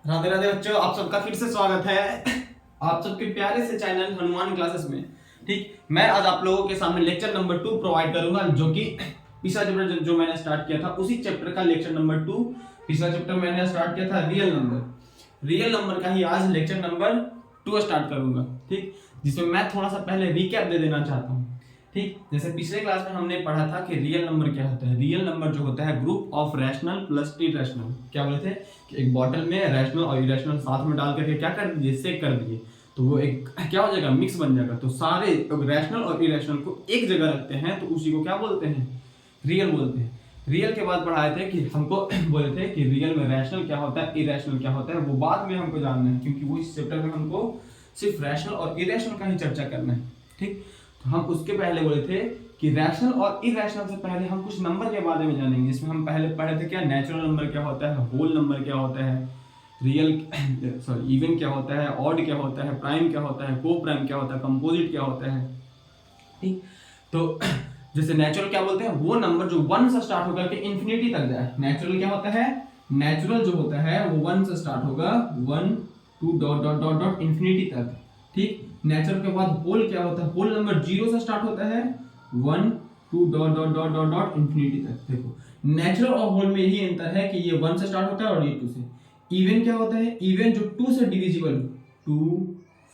राधे राधे बच्चों, आप सबका फिर से स्वागत है आप सबके प्यारे से चैनल हनुमान क्लासेस में। ठीक, मैं आज आप लोगों के सामने लेक्चर नंबर 2 प्रोवाइड करूंगा, जो कि पिछला चैप्टर जो मैंने स्टार्ट किया था उसी चैप्टर का लेक्चर नंबर 2। पिछला चैप्टर मैंने स्टार्ट किया था रियल नंबर का ही आज लेक्चर नंबर 2 स्टार्ट करूंगा। ठीक, जिसमें मैं थोड़ा सा पहले रिकैप दे देना चाहता हूँ। ठीक, जैसे पिछले क्लास में हमने पढ़ा था कि रियल नंबर क्या होता है। रियल नंबर जो होता है group of rational plus irrational. क्या बोले थे कि एक बॉटल में रैशनल और इरेशनल साथ में डाल करके क्या कर दिए, सेक कर दिए, तो वो एक क्या हो जाएगा, मिक्स बन जाएगा। तो सारे रैशनल और इरेशनल को एक जगह रखते हैं तो उसी को क्या बोलते हैं, रियल बोलते हैं। रियल के बाद पढ़ाए थे कि हमको बोले थे कि रियल में रैशनल क्या होता है, इरेशनल क्या होता है, वो बाद में हमको जानना है, क्योंकि वो इस चैप्टर में हमको सिर्फ रैशनल और इरेशनल का ही चर्चा करना है। ठीक, तो हम उसके पहले बोले थे कि रैशनल और इरेशनल से पहले हम कुछ नंबर के बारे में जानेंगे, जिसमें हम पहले पढ़े थे क्या, नेचुरल नंबर क्या होता है, होल नंबर क्या होता है, इवन क्या होता है, ऑड क्या होता है, प्राइम क्या होता है, को प्राइम क्या होता है, कंपोजिट क्या होता है। ठीक, तो जैसे नेचुरल क्या बोलते हैं, वो नंबर जो 1 से स्टार्ट होकर के इंफिनिटी तक जाए। नेचुरल क्या होता है, नेचुरल जो होता है वो 1 से स्टार्ट होगा, 1 2 dot dot dot dot infinity तक। ठीक, नेचुरल के बाद होल क्या होता है, होल नंबर 0 से स्टार्ट होता है, 1 2 dot dot dot dot dot infinity तक। देखो, नेचुरल और होल में यही अंतर है कि ये 1 से स्टार्ट होता है और ये 2 से। इवन क्या होता है, इवन जो 2 से डिविजिबल, 2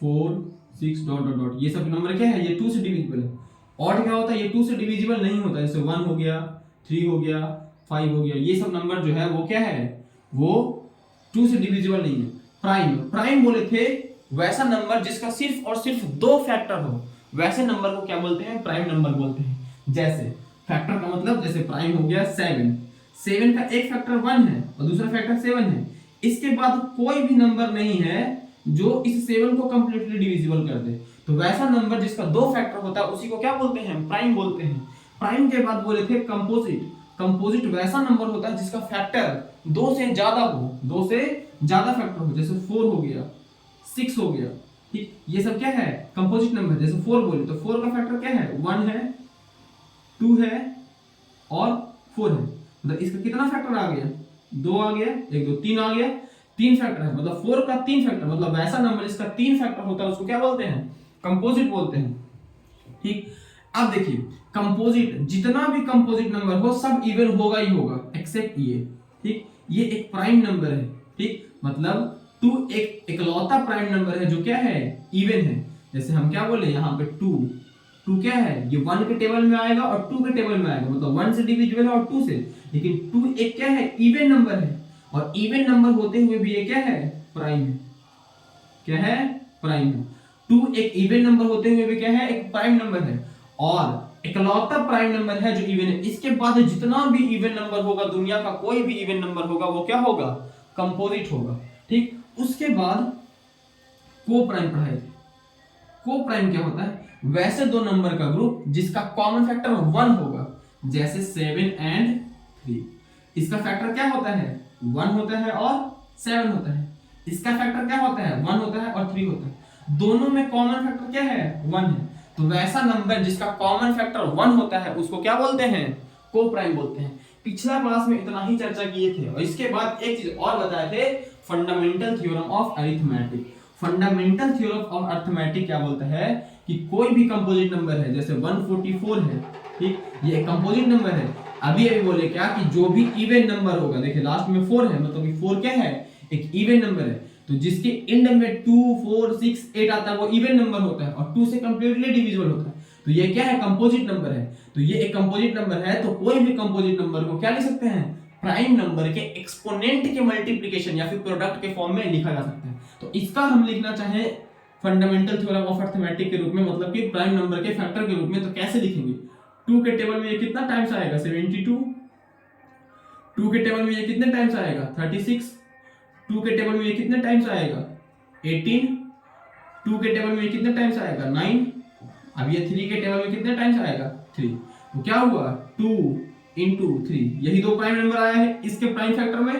4 6 डॉट डॉट डॉट, ये सब नंबर क्या है, ये 2 से डिविजिबल है। ऑड क्या होता है, ये 2 से डिविजिबल नहीं होता, जैसे 1 हो गया, 3 हो गया, 5 हो गया, ये सब नंबर जो है वो क्या है, वो 2 से डिविजिबल नहीं है। प्राइम, प्राइम बोले थे वैसा नंबर जिसका सिर्फ और सिर्फ 2 फैक्टर हो, वैसे नंबर को क्या बोलते हैं, प्राइम नंबर बोलते हैं। जैसे फैक्टर का मतलब, जैसे प्राइम हो गया 7, 7 का एक फैक्टर 1 है और दूसरा फैक्टर 7 है। इसके बाद कोई भी नंबर नहीं है जो इस 7 को कंप्लीटली डिविजिबल कर दे। तो वैसा नंबर जिसका 2 फैक्टर होता है उसी को क्या बोलते हैं, प्राइम बोलते हैं। प्राइम के बाद बोले थे कंपोजिट। कंपोजिट वैसा नंबर होता है जिसका फैक्टर 2 से ज्यादा हो, 2 से ज्यादा फैक्टर हो, जैसे 4 हो गया, 6 हो गया। ठीक, ये सब क्या है, कंपोजिट नंबर। जैसे 4 बोले तो 4 का फैक्टर क्या है, 1 है, 2 है और 4 है। मतलब इसका कितना फैक्टर आ गया, 2 आ गया, 1 2 3 आ गया, 3 फैक्टर है। मतलब 4 का 3 फैक्टर, मतलब वैसा नंबर जिसका 3 फैक्टर होता है उसको क्या बोलते हैं, कंपोजिट बोलते हैं। ठीक, अब देखिए कंपोजिट, जितना भी कंपोजिट नंबर हो सब इवन होगा ही होगा एक्सेप्ट ये। ठीक, ये एक प्राइम नंबर है। ठीक, मतलब 2 एक इकलौता प्राइम नंबर है जो क्या है, इवन है। जैसे हम क्या बोले यहाँ पे 2 क्या है, ये 1 के टेबल में आएगा और 2 के टेबल में आएगा, मतलब 1 से डिविजिबल है और 2 से। लेकिन 2 एक क्या है, इवन नंबर है, और इवन नंबर होते हुए भी ये क्या है, प्राइम है। क्या है, प्राइम है। 2 एक इवन नंबर होते हुए भी क्या है, एक प्राइम नंबर है, और इकलौता प्राइम नंबर है जो इवन है। इसके बाद जितना भी इवन नंबर होगा, दुनिया का कोई भी इवन नंबर होगा, वो क्या होगा, कंपोजिट होगा। ठीक, उसके बाद को प्राइम पढ़ाए थे। को प्राइम क्या होता है, वैसे दो नंबर का ग्रुप जिसका कॉमन फैक्टर 1 होगा, जैसे 7 एंड 3। इसका फैक्टर क्या होता है, 1 होता है और 7 होता है। इसका फैक्टर क्या होता है, 1 होता है और 3 होता है। दोनों में कॉमन फैक्टर क्या है, 1 है। तो वैसा नंबर जिसका कॉमन फैक्टर 1 होता है उसको क्या बोलते हैं, को प्राइम बोलते हैं। पिछला क्लास में इतना ही चर्चा किए थे, और इसके बाद एक चीज और बताए थे, fundamental theorem of arithmetic. Fundamental theorem of arithmetic क्या बोलता है कि कोई भी कंपोजिट नंबर है, जैसे 144 है, ठीक, ये एक कंपोजिट नंबर है। अभी बोले क्या कि जो भी इवन नंबर होगा, देखिए लास्ट में 4 है, मतलब 4 क्या है, एक इवन नंबर है। तो जिसके एंड में 2 4 6 8 आता है वो इवन नंबर होता है, और 2 से कंप्लीटली डिविजिबल होता है। तो ये क्या है, कंपोजिट नंबर है। तो ये एक कंपोजिट नंबर है, तो कोई भी कंपोजिट नंबर को क्या लिख सकते हैं, प्राइम नंबर के एक्सपोनेंट के मल्टीप्लिकेशन या फिर प्रोडक्ट के फॉर्म में लिखा जा सकता है। तो इसका हम लिखना चाहे फंडामेंटल थ्योरम ऑफ अरिथमेटिक के रूप में, मतलब कि प्राइम नंबर के फैक्टर के रूप में, तो कैसे लिखेंगे। 2 के टेबल में ये कितना टाइम्स आएगा, 72। 2 के टेबल में ये कितने टाइम्स आएगा, 36। 2 के टेबल में ये कितने टाइम्स आएगा, 18। 2 के टेबल में ये कितने टाइम्स आएगा, 9। अब ये 3 के टेबल में कितने टाइम्स आएगा, 3। तो क्या हुआ, 2 इंटू 3, यही दो प्राइम नंबर आया है इसके प्राइम फैक्टर में।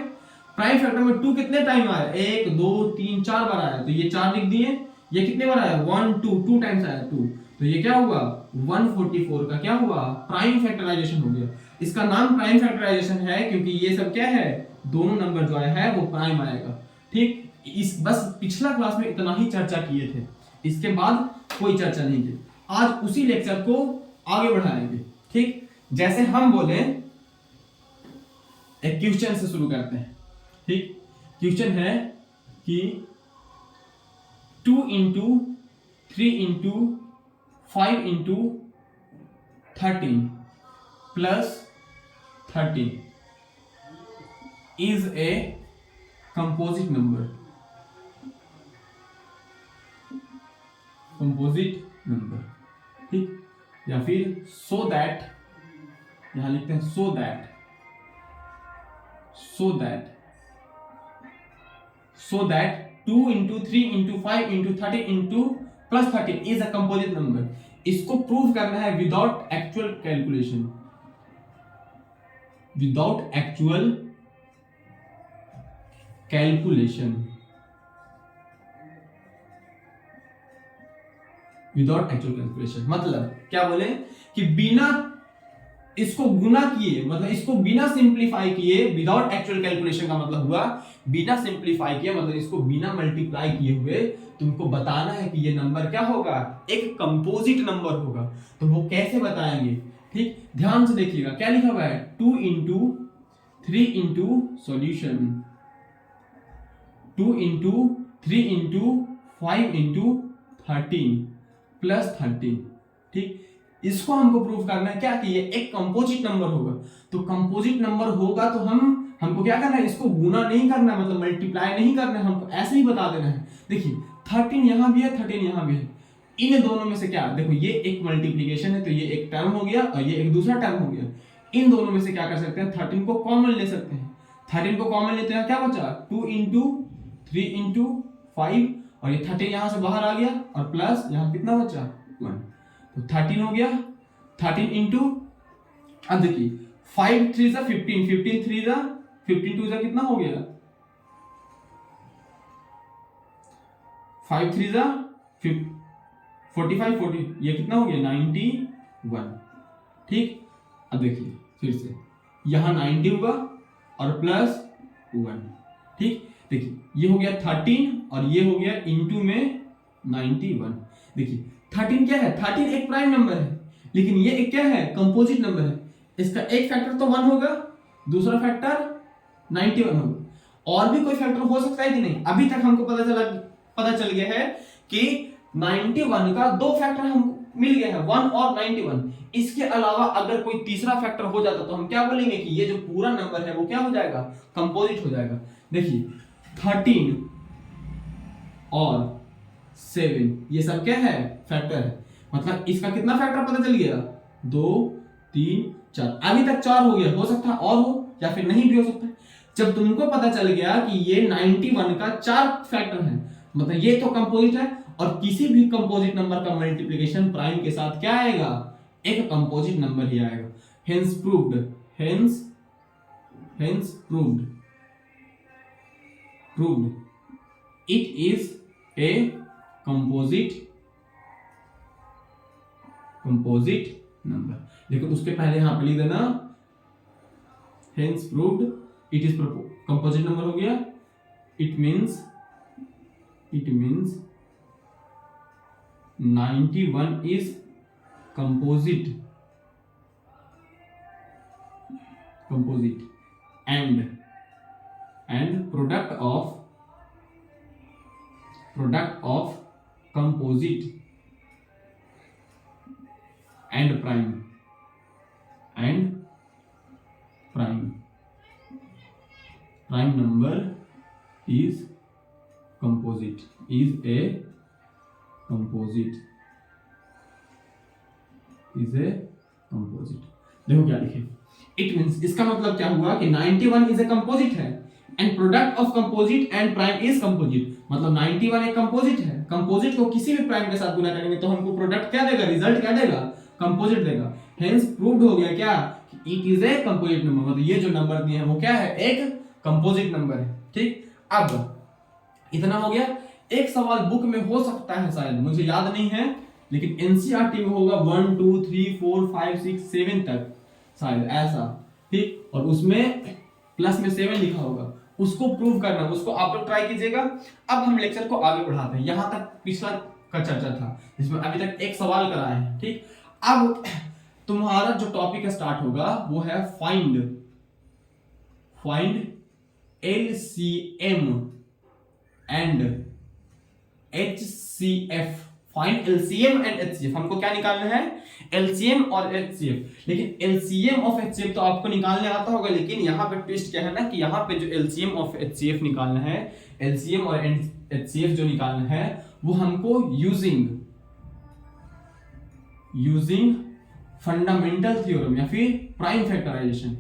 प्राइम फैक्टर में 2 कितने टाइम आया, 1 2 3 4 बार आया, तो ये 4 लिख दिए। ये कितने बार आया, 1 2 टाइम्स आया 2। तो ये क्या हुआ, 144 का क्या हुआ, प्राइम फैक्टराइजेशन हो गया। इसका नाम प्राइम फैक्टराइजेशन है क्योंकि ये सब क्या है, दोनों नंबर जो आया है वो प्राइम आएगा। ठीक, इस बस पिछला क्लास में इतना ही चर्चा किए थे, इसके बाद कोई चर्चा नहीं की। आज उसी लेक्चर को आगे बढ़ाएंगे। ठीक, जैसे हम बोले एक क्वेश्चन से शुरू करते हैं। ठीक, क्वेश्चन है कि 2 into 3 into 5 into 13 plus 13 is a composite number। composite number, ठीक, या फिर so that, यहां लिखते हैं so that 2 into 3 into 5 into 13 into plus 13 is a composite number। इसको प्रूव करना है without actual calculation, without actual calculation, without actual calculation. मतलब क्या बोले कि बिना इसको गुना किए, मतलब इसको बिना सिंप्लीफाई किए, विदाउट एक्चुअल कैलकुलेशन का मतलब हुआ बिना सिंप्लीफाई किए, मतलब इसको बिना मल्टीप्लाई किए हुए तुमको बताना है कि ये नंबर क्या होगा, एक कंपोजिट नंबर होगा। तो वो कैसे बताएंगे? ठीक, ध्यान से देखिएगा क्या लिखा हुआ है, 2 into 3 into solution, 2 into 3 into 5 into 13 plus 13। ठीक, इसको हमको प्रूव करना है क्या कि ये एक कंपोजिट नंबर होगा। तो कंपोजिट नंबर होगा तो हमको क्या करना है, इसको गुना नहीं करना है, मतलब मल्टीप्लाई नहीं करना है, हमको ऐसे ही बता देना है। देखिए 13 यहां भी है, 13 यहां भी है, इन दोनों में से क्या, देखो ये एक मल्टीप्लीकेशन है तो ये एक टर्म हो गया और ये एक दूसरा टर्म हो गया। इन दोनों में से क्या कर सकते हैं, 13 को कॉमन ले सकते हैं। 13 को कॉमन लेते हैं, क्या बचा, 2 इंटू 3 इंटू 5, और ये 13 यहां से बाहर आ गया, और प्लस यहां कितना बचा, 1, तो 13 हो गया। 13 इंटू, अब देखिए 5 3 जा 15, 15 3 जा 15 2 जा कितना हो गया, 5 3 जा 45 40, ये कितना हो गया 91। ठीक, अब देखिए फिर से यहां 90 होगा और प्लस 1। ठीक, देखिए ये हो गया 13 और ये हो गया इनटू में 91। देखिए 13 क्या है, 13 एक प्राइम नंबर है, लेकिन ये एक क्या है, कंपोजिट नंबर है। इसका एक फैक्टर तो 1 होगा, दूसरा फैक्टर 91 होगा, और भी कोई फैक्टर हो सकता है कि नहीं। अभी तक हमको पता चल गया है कि 91 का दो फैक्टर हमको मिल गया है, 1 और 91। इसके अलावा अगर कोई तीसरा फैक्टर हो जाता तो हम क्या बोलेंगे कि ये जो पूरा नंबर है वो क्या हो जाएगा, कंपोजिट हो जाएगा। देखिए 13 और 7 ये सब क्या है, फैक्टर है, मतलब इसका कितना फैक्टर पता चल गया, 2 3 4। अभी तक 4 हो गया, हो सकता है और हो या फिर नहीं भी हो सकता है। जब तुमको पता चल गया कि ये 91 का 4 फैक्टर है, मतलब ये तो कंपोजिट है, और किसी भी कंपोजिट नंबर का मल्टीप्लिकेशन प्राइम के साथ क्या आएगा, एक कंपोजिट नंबर ही आएगा। Hence proved, hence proved it is a composite number. देखो उसके पहले यहां पे लिख देना hence proved it is composite number हो गया। It means 91 is composite and product of composite and prime number is composite, is a composite. देखो क्या लिखे, इट मींस, इसका मतलब क्या हुआ कि 91 इज ए कंपोजिट है, and product of composite and prime is composite. मतलब 91 एक कंपोजिट है, कंपोजिट को किसी भी प्राइम के साथ गुना करेंगे तो हमको प्रोडक्ट क्या देगा, रिजल्ट क्या देगा, कंपोजिट देगा। हेंस प्रूव्ड हो गया क्या, it is a composite number, मतलब ये जो नंबर दिए हैं वो क्या है, एक कंपोजिट नंबर है। ठीक, अब इतना हो गया। एक सवाल बुक में हो सकता है, शायद मुझे याद नहीं है, लेकिन एनसीईआरटी में होगा 1 2 3 4 5 6 7 तक शायद ऐसा। ठीक, और उसमें प्लस में 7 लिखा होगा, उसको प्रूव करना, उसको आप लोग ट्राई कीजिएगा। अब हम लेक्चर को आगे बढ़ाते हैं, यहां तक पिछला का चर्चा था जिसमें अभी तक एक सवाल कराया है, ठीक। अब तुम्हारा जो टॉपिक स्टार्ट होगा वो है find LCM and HCF। Find LCM and HCF, हमको क्या निकालना है? LCM और HCF। लेकिन LCM ऑफ HCF तो आपको निकालने आता होगा, लेकिन यहाँ पे ट्विस्ट क्या है ना कि यहाँ पे जो LCM ऑफ HCF निकालना है, LCM और HCF जो निकालना है वो हमको यूजिंग फंडामेंटल थ्योरम या फिर प्राइम फैक्टराइजेशन,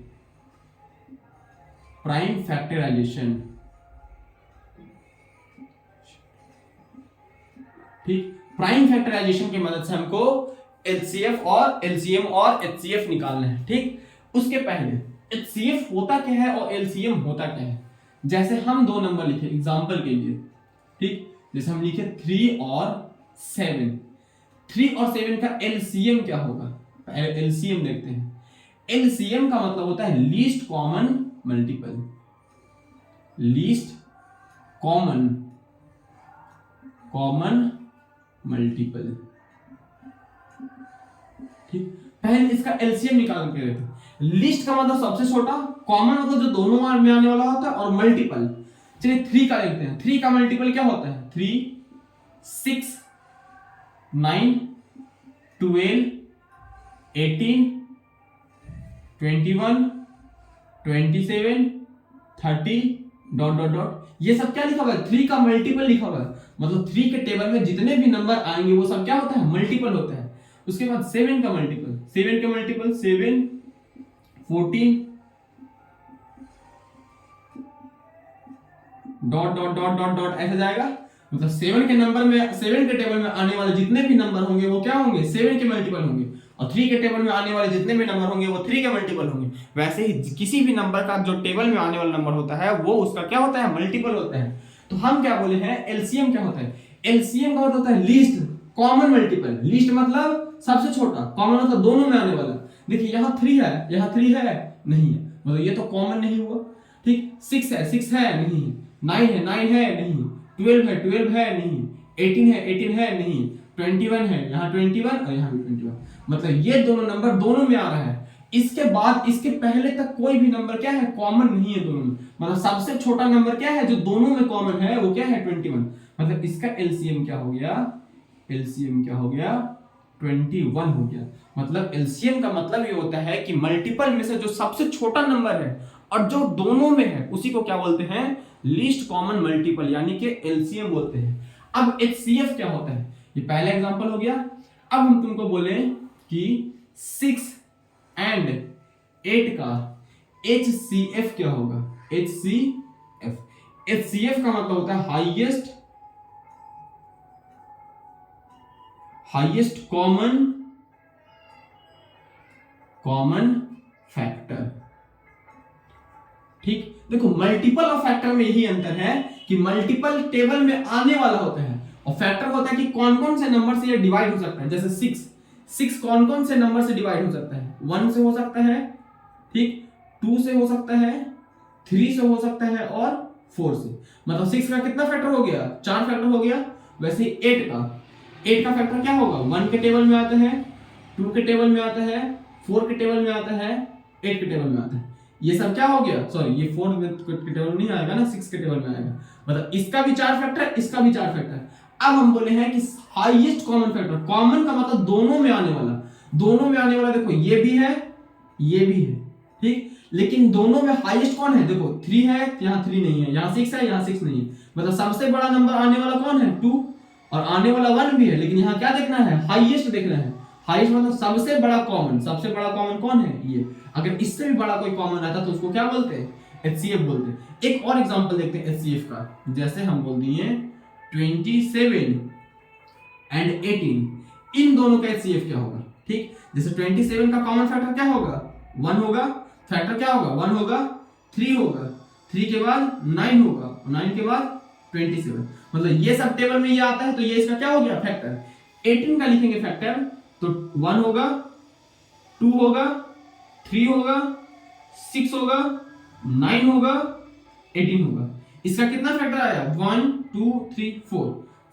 ठीक। प्राइम फैक्टराइजेशन की मदद से हमको LCF और LCM और HCF निकालना है, ठीक। उसके पहले HCF होता क्या है और LCM होता क्या है। जैसे हम दो नंबर लिखे एग्जांपल के लिए, ठीक। जैसे हम लिखे 3 और 7, 3 और 7 का LCM क्या होगा? LCM देखते हैं। LCM का मतलब होता है least common multiple, least common multiple, ठीक। पहले इसका LCM निकाल के देते। लिस्ट का मतलब सबसे छोटा, कॉमन मतलब जो दोनों में आने वाला होता है, और मल्टीपल। चलिए 3 का देखते हैं। 3 का मल्टीपल क्या होता है? 3, 6, 9, 12, 18, 21, 27, 30 ... ये सब क्या लिखा हुआ है? 3 का मल्टीपल लिखा हुआ है। मतलब 3 के टेबल में जितने भी नंबर आएंगे वो सब क्या होता है? मल्टीपल होता है। उसके बाद 7 का मल्टीपल, 7 14 ... ऐसा जाएगा। मतलब 7 के नंबर में, 7 के टेबल में आने वाले जितने भी नंबर होंगे वो क्या होंगे? 7 के मल्टीपल होंगे। और 3 के टेबल में आने वाले जितने भी नंबर होंगे वो 3 के मल्टीपल होंगे। वैसे ही किसी भी नंबर का जो टेबल में आने वाला नंबर होता है वो उसका क्या होता है? मल्टीपल होता है। तो हम क्या बोले हैं? LCM क्या होता है? LCM का मतलब होता है लीस्ट कॉमन मल्टीपल। लीस्ट मतलब सबसे छोटा, कॉमन मतलब दोनों में आने वाला। देखिए यहाँ 3 है, यहाँ 3 है, नहीं है, मतलब ये तो कॉमन नहीं हुआ, ठीक। 6 है, 6 है, नहीं। 9 है, 9 है, नहीं। 12 है, 12 है, नहीं। 18 है, 18 है, नहीं। 21 है, यहाँ 21 और यहाँ भी 21। मतलब ये दोनों नंबर दोनों में आ रहा है। इसके बाद इसके पहले तक कोई भी नंबर क्या है? कॉमन नहीं है दोनों में। मतलब सबसे छोटा नंबर क्या है जो दोनों में कॉमन है? वो क्या है? 21। मतलब इसका LCM क्या हो गया? LCM क्या हो गया? 21 हो गया। मतलब LCM का मतलब ये होता है कि मल्टीपल में से जो सबसे छोटा नंबर है और जो दोनों में है उसी को क्या बोलते हैं? लीस्ट कॉमन मल्टीपल, यानी कि LCM बोलते हैं। अब HCF क्या होता है? ये पहला एग्जांपल हो गया। अब हम तुमको बोले कि 6 एंड 8 का HCF क्या होगा? HCF का मतलब होता है हाईएस्ट कॉमन फैक्टर, ठीक। देखो मल्टीपल और फैक्टर में यही अंतर है कि मल्टीपल टेबल में आने वाला होता है और फैक्टर होता है कि कौन कौन से नंबर से ये डिवाइड हो सकता है। जैसे 6 कौन कौन से नंबर से डिवाइड हो सकता है? 1 से हो सकता है, ठीक। 2 से हो सकता है, 3 से हो सकता है और 4 से। मतलब 6 का कितना फैक्टर हो गया? 4 फैक्टर हो गया। वैसे 8 का फैक्टर क्या होगा? 1 के टेबल में आता है, 2 के टेबल में आता है, 4 के टेबल में आता है, 8 के टेबल में आता है। ये सब क्या हो गया? सॉरी, ये 4 के टेबल में नहीं आएगा ना, 6 के टेबल में आएगा। मतलब इसका भी 4 फैक्टर, इसका भी 4 फैक्टर। अब हम बोले हैं कि हाईएस्ट कॉमन फैक्टर, कॉमन का मतलब दोनों में आने वाला, दोनों में आने वाला। देखो ये भी है, ये भी है, ठीक। लेकिन दोनों में हाईएस्ट कौन है? देखो 3 है, यहाँ 3 नहीं है, यहाँ 6 है, यहाँ 6 नहीं है। मतलब सबसे बड़ा नंबर आने वाला कौन है? 2। और आने वाला 1 भी है, लेकिन यहाँ क्या देखना है? हाईएस्ट देखना है। हाईएस्ट मतलब सबसे बड़ा कॉमन कौन है? ये। अगर इससे भी बड़ा कोई कॉमन आता तो उसको क्या बोलते हैं? HCF बोलते हैं। एक और एग्जांपल देखते हैं HCF का। जैसे हम बोल दिए 27 एंड 18, इन दोनों का HCF क्या होगा? ठीक। जैसे 27 का कॉमन फैक्टर क्या होगा? 1 होगा। फैक्टर क्या होगा? 1 होगा, 3 होगा, 3 के बाद 9 होगा, 9 के बाद 27। मतलब ये सब टेबल में ये आता है तो ये इसका क्या हो गया? फैक्टर। 18 का लिखेंगे फैक्टर तो 1 होगा, 2 होगा, 3 होगा, 6 होगा, 9 होगा, 18 होगा। इसका कितना फैक्टर आया 1 2 3 4,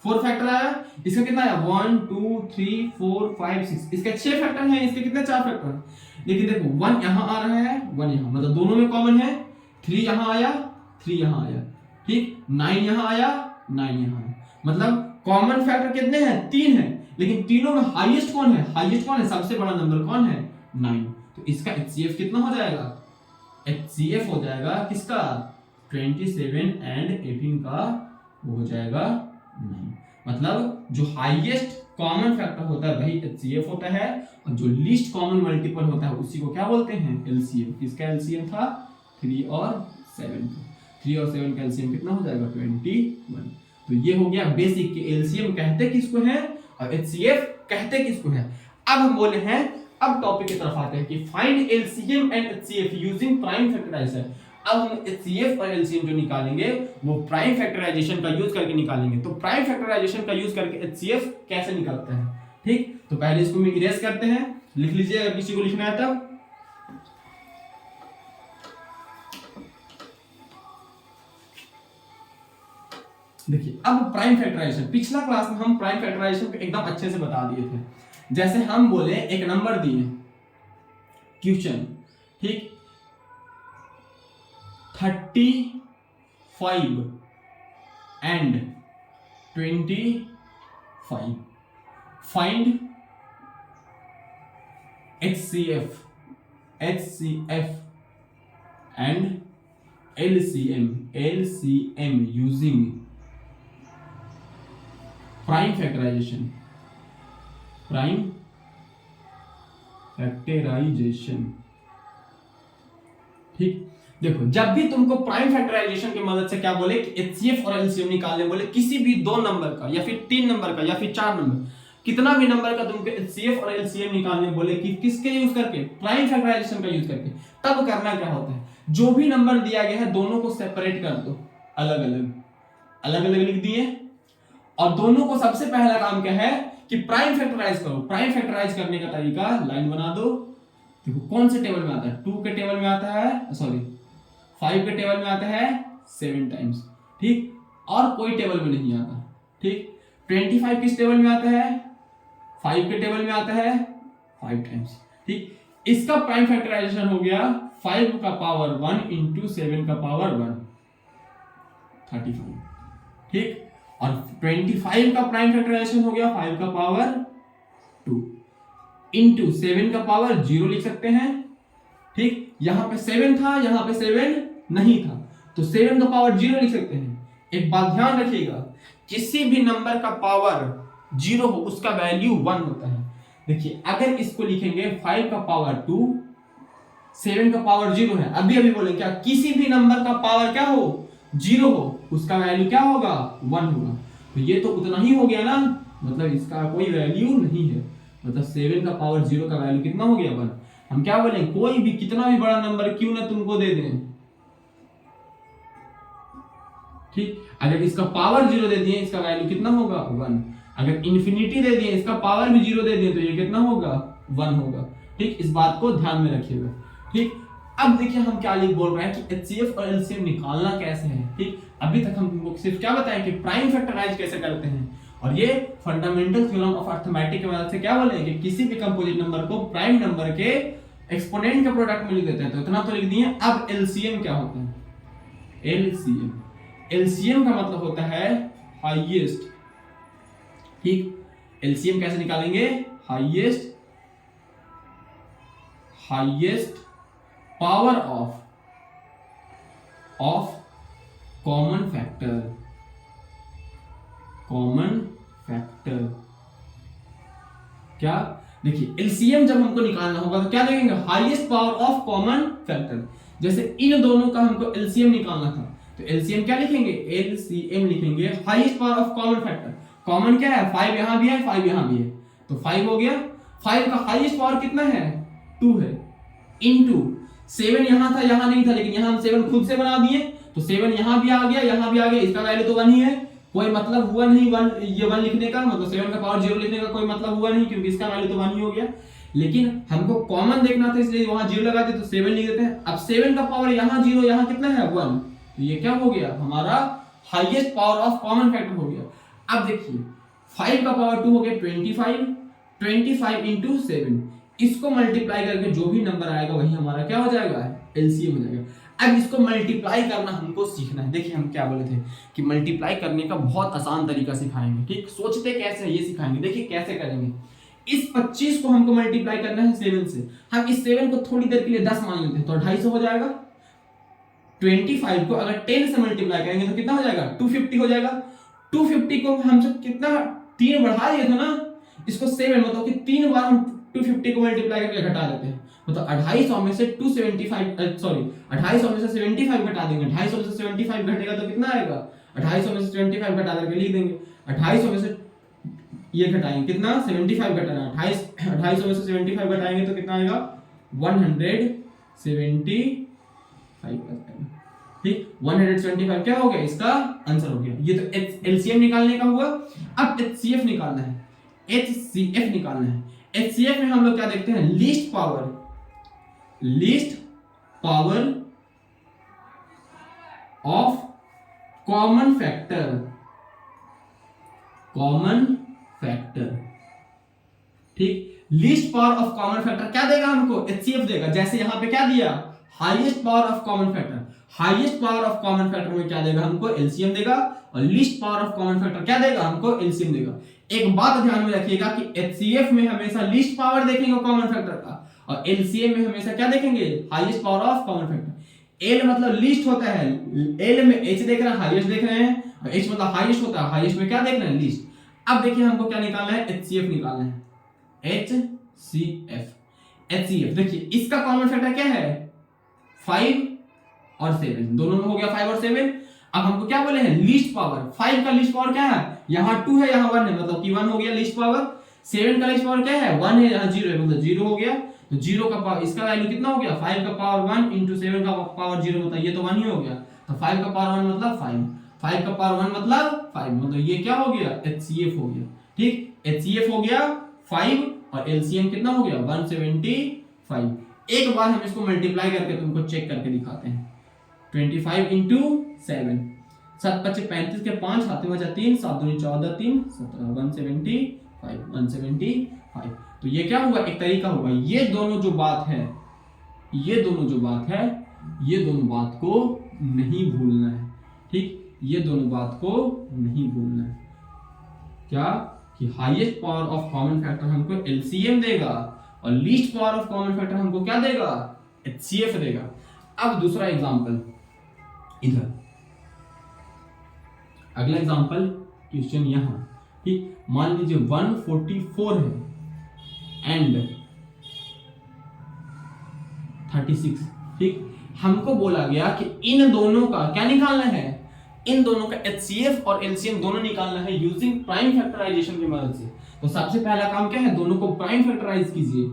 4 फैक्टर आया। इसका कितना आया 1 2 3 4 5 6, इसके 6 फैक्टर हैं, इसके कितने 4 फैक्टर हैं। लेकिन देखो 1 यहां आ रहा है 1 यहां, मतलब दोनों में कॉमन है। 3 यहां आया 3 यहां आया, ठीक। 9 यहां आया 9 यहां आया, मतलब कॉमन फैक्टर कितने हैं 3 है। लेकिन तीनों में हाईएस्ट कौन है, हाईएस्ट कौन है, सबसे बड़ा नंबर कौन है 9। तो इसका HCF कितना हो जाएगा, HCF हो जाएगा किसका 27 एंड 18 का, वो हो जाएगा 9। मतलब जो हाईएस्ट कॉमन फैक्टर होता है वही HCF होता है, और जो लीस्ट कॉमन मल्टीपल होता है उसी को क्या बोलते हैं LCM। किसका LCM था 3 और 7 का, 3 और 7 का LCM कितना हो जाएगा 21। तो ये हो गया बेसिक कि LCM कहते किसको है और HCF कहते किसको है। अब हम बोले हैं, अब टॉपिक की तरफ आते हैं कि find LCM and HCF using prime factorisation. अब हम HCF और LCM जो निकालेंगे वो प्राइम फैक्टराइजेशन का यूज करके निकालेंगे। तो प्राइम फैक्टराइजेशन का यूज करके HCF कैसे निकलता है, ठीक। तो पहले इसको मैं इरेज करते हैं, लिख लीजिए अगर किसी को लिखना है तब। देखिए अब प्राइम फैक्टराइजेशन, पिछला क्लास में हम प्राइम फैक्टराइजेशन को एकदम अच्छे से बता दिए थे। जैसे हम बोले एक नंबर दिए क्वेश्चन, ठीक, 35 and 25, find HCF and LCM using prime factorisation, ठीक। देखो जब भी तुमको प्राइम फैक्टराइजेशन की मदद से क्या बोले कि HCF और LCM निकालने बोले, किसी भी 2 नंबर का या फिर 3 नंबर का या फिर 4 नंबर, कितना भी नंबर का तुमको HCF और LCM निकालने बोले कि किसके यूज करके, प्राइम फैक्टराइजेशन का यूज करके, तब करना क्या होता है, जो भी नंबर दिया गया है दोनों को सेपरेट कर दो, अलग अलग लिख दिए, और दोनों को सबसे पहला काम क्या है कि प्राइम फैक्टराइज करो। प्राइम फैक्टराइज करने का तरीका, लाइन बना दो। देखो कौन से टेबल में आता है, 2 के टेबल में आता है, सॉरी 5 के टेबल में आता है 7 टाइम्स, ठीक, और कोई टेबल में नहीं आता, ठीक। 25 किस टेबल में आता है, 5 के टेबल में आता है 5 टाइम्स, ठीक। इसका प्राइम फैक्टराइजेशन हो गया 5 का पावर 1 इंटू 7 का पावर 1, 35, ठीक। और 25 का प्राइम फैक्टराइजेशन हो गया 5 का पावर 2 इंटू 7 का पावर 0 लिख सकते हैं, ठीक। यहां पे 7 था, यहां पे 7 नहीं था, तो 7 का पावर 0 लिख सकते हैं। एक बात ध्यान रखिएगा, किसी भी नंबर का पावर 0 हो उसका वैल्यू 1 होता है। देखिए अगर इसको लिखेंगे 5 का पावर 2, 7 का पावर 0 है, अभी बोले क्या, किसी भी नंबर का पावर क्या हो 0 हो उसका वैल्यू क्या होगा 1 होगा। तो ये तो उतना ही हो गया ना, मतलब इसका कोई वैल्यू नहीं है, मतलब 7 का पावर 0 का वैल्यू कितना हो गया 1। हम क्या बोले, कोई भी कितना भी बड़ा नंबर क्यों ना तुमको दे दें, ठीक, अगर इसका पावर 0 दे दिए इसका वैल्यू कितना होगा 1। अगर इन्फिनिटी दे दिए इसका पावर भी 0 दे दिए तो ये कितना होगा 1 होगा, ठीक। इस बात को ध्यान में रखिएगा, ठीक। अब देखिए हम क्या बोल रहे हैं कि HCF और LCM निकालना कैसे है, ठीक। अभी तक हम तुमको सिर्फ क्या बताएं कि प्राइम फैक्टराइज कैसे करते हैं, और ये फंडामेंटल थ्योरम ऑफ अरिथमेटिक की मदद से क्या बोले कि किसी भी कंपोजिट नंबर को प्राइम नंबर के एक्सपोनेंट के प्रोडक्ट में लिख देते हैं। तो इतना तो लिख दिए। अब LCM क्या होता है, LCM का मतलब होता है हाईएस्ट, ठीक। LCM कैसे निकालेंगे, highest power of common factor, क्या, देखिए LCM जब हमको निकालना होगा तो क्या देखेंगे, highest power of common factor. जैसे इन दोनों का हमको LCM निकालना था तो LCM क्या लिखेंगे, LCM लिखेंगे highest power of common factor. Common क्या है, 5 यहां भी है 5 यहां भी है, तो 5 हो गया। 5 का हाईएस्ट पावर कितना है 2 है, इनटू 7 यहां था यहां नहीं था, लेकिन यहां हम 7 खुद से बना दिए, तो 7 यहां भी आ गया यहां भी आ गया, इसका वैल्यू तो 1 ही है, कोई मतलब हुआ नहीं 1 ये 1 लिखने का, मतलब 7 का पावर 0 लिखने का कोई मतलब हुआ नहीं, क्योंकि इसका वैल्यू तो 1 ही हो गया। लेकिन हमको कॉमन देखना था इसलिए वहां 0 लगा दे, तो 7 लिख देते हैं। अब 7 का पावर यहां 0 यहां कितना है 1, तो ये क्या हो गया हमारा highest power of common factor हो गया। अब देखिए 5 का पावर 2 हो गया 25 इंटू 7, इसको मल्टीप्लाई करके जो भी नंबर आएगा वही हमारा क्या हो जाएगा, एलसीएम हो जाएगा। अब इसको मल्टीप्लाई करना हमको सीखना है। देखिए हम क्या बोले थे कि मल्टीप्लाई करने का बहुत आसान तरीका सिखाएंगे, ठीक। सोचते कैसे है ये सिखाएंगे। देखिए कैसे करेंगे। इस 25 को हमको मल्टीप्लाई करना है 7 से। हम इस 7 को थोड़ी देर के लिए 10 मान लेते हैं, तो 250 हो जाएगा। 25 को अगर 10 से मल्टीप्लाई करेंगे तो कितना हो जाएगा, 250 हो जाएगा। 250 को हम सब कितना 3 बढ़ा दिए थे ना, इसको 7 मतलब कि 3 बार हम 250 को मल्टीप्लाई करके घटा देते हैं। मतलब 250 में से 275 सॉरी 250 में से 75 घटा देंगे। 250 में से 75 घटेगा तो कितना आएगा, 250 में से 75 घटा करके लिख देंगे। 250 में से ये घटाएंगे कितना, 75 घटाना, 250 में से 75 घटाएंगे तो कितना आएगा 175, ठीक। 175 क्या हो गया, इसका आंसर हो गया। ये तो एलसीएम निकालने का हुआ। अब एचसीएफ निकालना है। एचसीएफ निकालना है। एचसीएफ में हम लोग क्या देखते हैं, least power of common factor, ठीक। Least power of common factor क्या देगा हमको, एचसीएफ देगा। जैसे यहां पे क्या दिया, highest power of common factor. Highest power of common factor में क्या देगा हमको, एलसीएम देगा। और least power of common factor क्या देगा हमको, एलसीएम देगा। एक बात ध्यान में रखिएगा कि एचसीएफ में हमेशा लीस्ट पावर देखेंगे कॉमन फैक्टर का, और एलसीएम में हमेशा क्या देखेंगे, highest power of common factor. L मतलब लीस्ट होता है, एल में एच देख रहे हैं, हाईएस्ट देख रहे हैं, और एच मतलब हाईएस्ट होता है, हाईएस्ट में क्या देख रहे हैं, लीस्ट। अब देखिए हमको क्या निकालना है, एचसीएफ निकालना है। एचसीएफ देखिए इसका कॉमन फैक्टर क्या है, 5 और 7, दोनों में हो गया 5 और 7। अब हमको क्या बोले हैं, लीस्ट पावर। 5 का लीस्ट पावर क्या है, यहाँ 2 है यहाँ 1 है, मतलब कि 1 हो गया लीस्ट पावर। 7 का लीस्ट पावर क्या है, 1 है यहाँ 0 है, मतलब 0 हो गया। तो 0 का पावर, इसका वैल्यू कितना हो गया, 5 का पावर 1 इंटू 7 का पावर 0, मतलब ये तो 1 ही हो गया। तो 5 का पावर 1 मतलब 5 का पावर 1 मतलब 5, मतलब ये क्या हो गया, एचसीएफ हो गया, ठीक। एचसीएफ हो गया 5 और एलसीएम कितना हो गया, 175। एक बार हम इसको मल्टीप्लाई करके तुमको चेक करके दिखाते हैं। 25 इंटू 7, 7 × 5 = 35 के 5 हाथ में बचा 3, 7 दूनी 14, 3 17, 175। तो ये क्या हुआ, एक तरीका हुआ। ये दोनों जो बात है, ये दोनों बात को नहीं भूलना है, ठीक। ये दोनों बात को नहीं भूलना है, क्या कि highest power of common factor हमको एलसीएम देगा और least power of common factor हमको क्या देगा, एचसीएफ देगा। अब दूसरा एग्जांपल इधर, अगला एग्जांपल क्वेश्चन यहां, ठीक। मान लीजिए 144 है एंड 36, ठीक। हमको बोला गया कि इन दोनों का क्या निकालना है, इन दोनों का एचसीएफ और एलसीएम दोनों निकालना है यूजिंग प्राइम फैक्टराइजेशन की मदद से। तो सबसे पहला काम क्या है, दोनों को प्राइम फैक्टराइज कीजिए।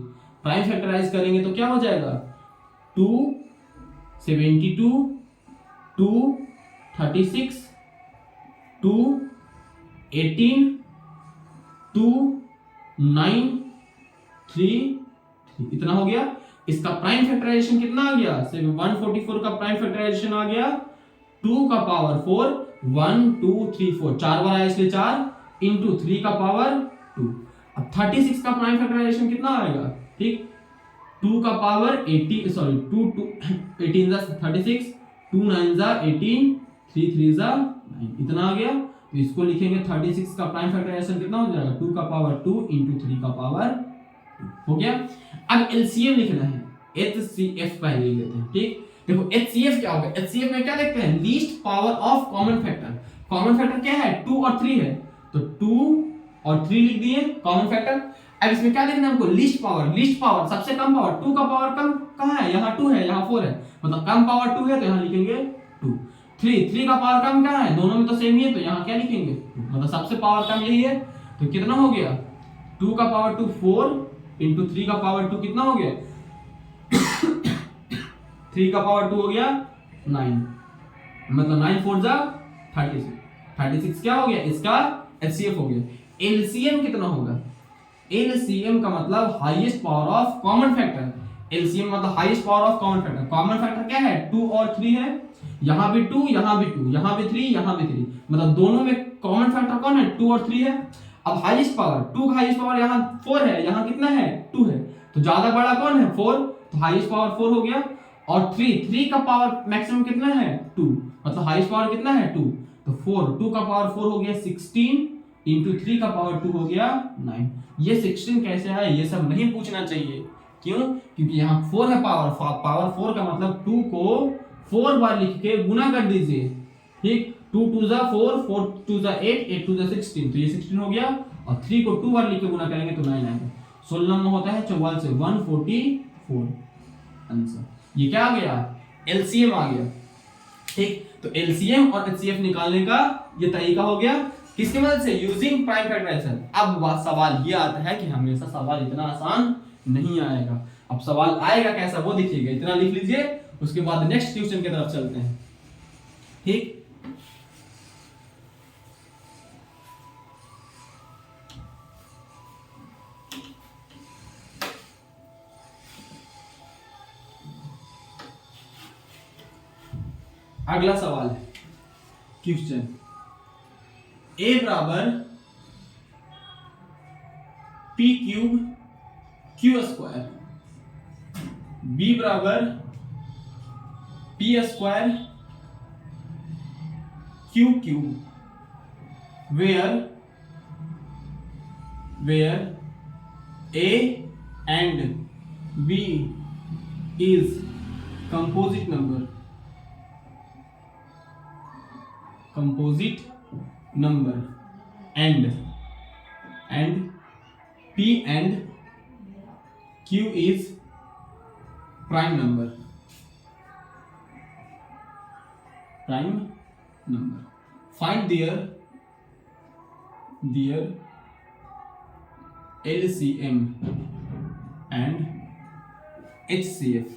प्राइम फैक्टराइज करेंगे तो क्या हो जाएगा, 272, 236, 218, 293, इतना हो गया। इसका प्राइम फैक्टराइजेशन कितना आ गया, 144 का प्राइम फैक्टराइजेशन आ गया 2 का पावर 4, 1 2 3 4, 4 बार आया इसलिए 4 इंटू 3 का पावर 2। अब 36 का प्राइम फैक्टराइजेशन कितना आएगा, ठीक। 2 का पावर 80, सॉरी 2 18 जा 36, 2 9 जा 18, 3 3 जा 9, इतना आ गया। तो इसको लिखेंगे 36 का प्राइम फैक्टराइजेशन कितना हो जाएगा, 2 का पावर 2 इंटू 3 का पावर 2 हो गया। अब एलसीएम लिखना है, एचसीएफ पहले ही लेते हैं, ठीक। देखो एचसीएफ क्या होगा, एचसीएफ में क्या देखते हैं, least power of common factor. Common factor क्या है, 2 और 3 है, तो 2 और 3 लिख दिए कॉमन फैक्टर। अब इसमें क्या देखना है हमको, लीस्ट पावर सबसे कम पावर। 2 का पावर कम कहां है, यहाँ 2 है यहाँ 4 है, मतलब कम पावर 2 है तो यहाँ लिखेंगे 2। 3 का पावर कम कहां है, दोनों में तो सेम ही है, तो यहाँ क्या लिखेंगे, मतलब सबसे पावर कम यही है। तो कितना हो गया, 2 का पावर 2 4 इंटू 3 का पावर 2 कितना हो गया 3 का पावर 2 हो गया 9, मतलब 9 4 जा 36, 36 क्या हो गया, इसका एचसीएफ हो गया। एलसीएम कितना होगा, एलसीएम का मतलब highest power of common factor. LCM मतलब highest power of common factor. Common factor क्या है, 2 और 3 है, यहाँ भी 2, यहाँ भी 2, यहाँ भी 3, यहाँ भी 3, मतलब दोनों में कॉमन फैक्टर कौन है? 2 और 3 है। अब हाईएस्ट पावर 2 का हाईएस्ट पावर यहाँ 4 है, यहाँ कितना है? 2 है, तो ज्यादा बड़ा कौन है? 4, तो हाईएस्ट पावर 4 हो गया। और 3 का पावर मैक्सिमम कितना है? 2, मतलब हाईएस्ट पावर कितना है? 2, तो 2 का पावर 4 हो गया 16 इंटू 3 का पावर 2 हो गया 9। ये 16 कैसे है ये सब नहीं पूछना चाहिए, क्यों? क्योंकि यहाँ 4 है पावर 4 का मतलब 2 को 4 बार लिख के गुना कर दीजिए, ठीक। 2 2 जा 4, 4 2 जा 8, 8 2 जा 16, तो ये 16 हो गया। और 3 को 2 बार लिख के गुना करेंगे तो 9 आएगा। 16 में होता है 44 से 144 आंसर। ये क्या आ गया? एलसीएम आ गया, ठीक। तो एलसीएम और एचसीएफ निकालने का ये तरीका हो गया, किसकी मदद से? Using prime factorisation. अब सवाल ये आता है कि हमेशा सवाल इतना आसान नहीं आएगा। अब सवाल आएगा कैसा वो देखिएगा, इतना लिख लीजिए, उसके बाद नेक्स्ट क्वेश्चन की तरफ चलते हैं, ठीक। अगला सवाल है क्वेश्चन a बराबर p cube q square, b बराबर p square q cube, where a and b is composite number and p and q is prime number. Find their LCM and HCF.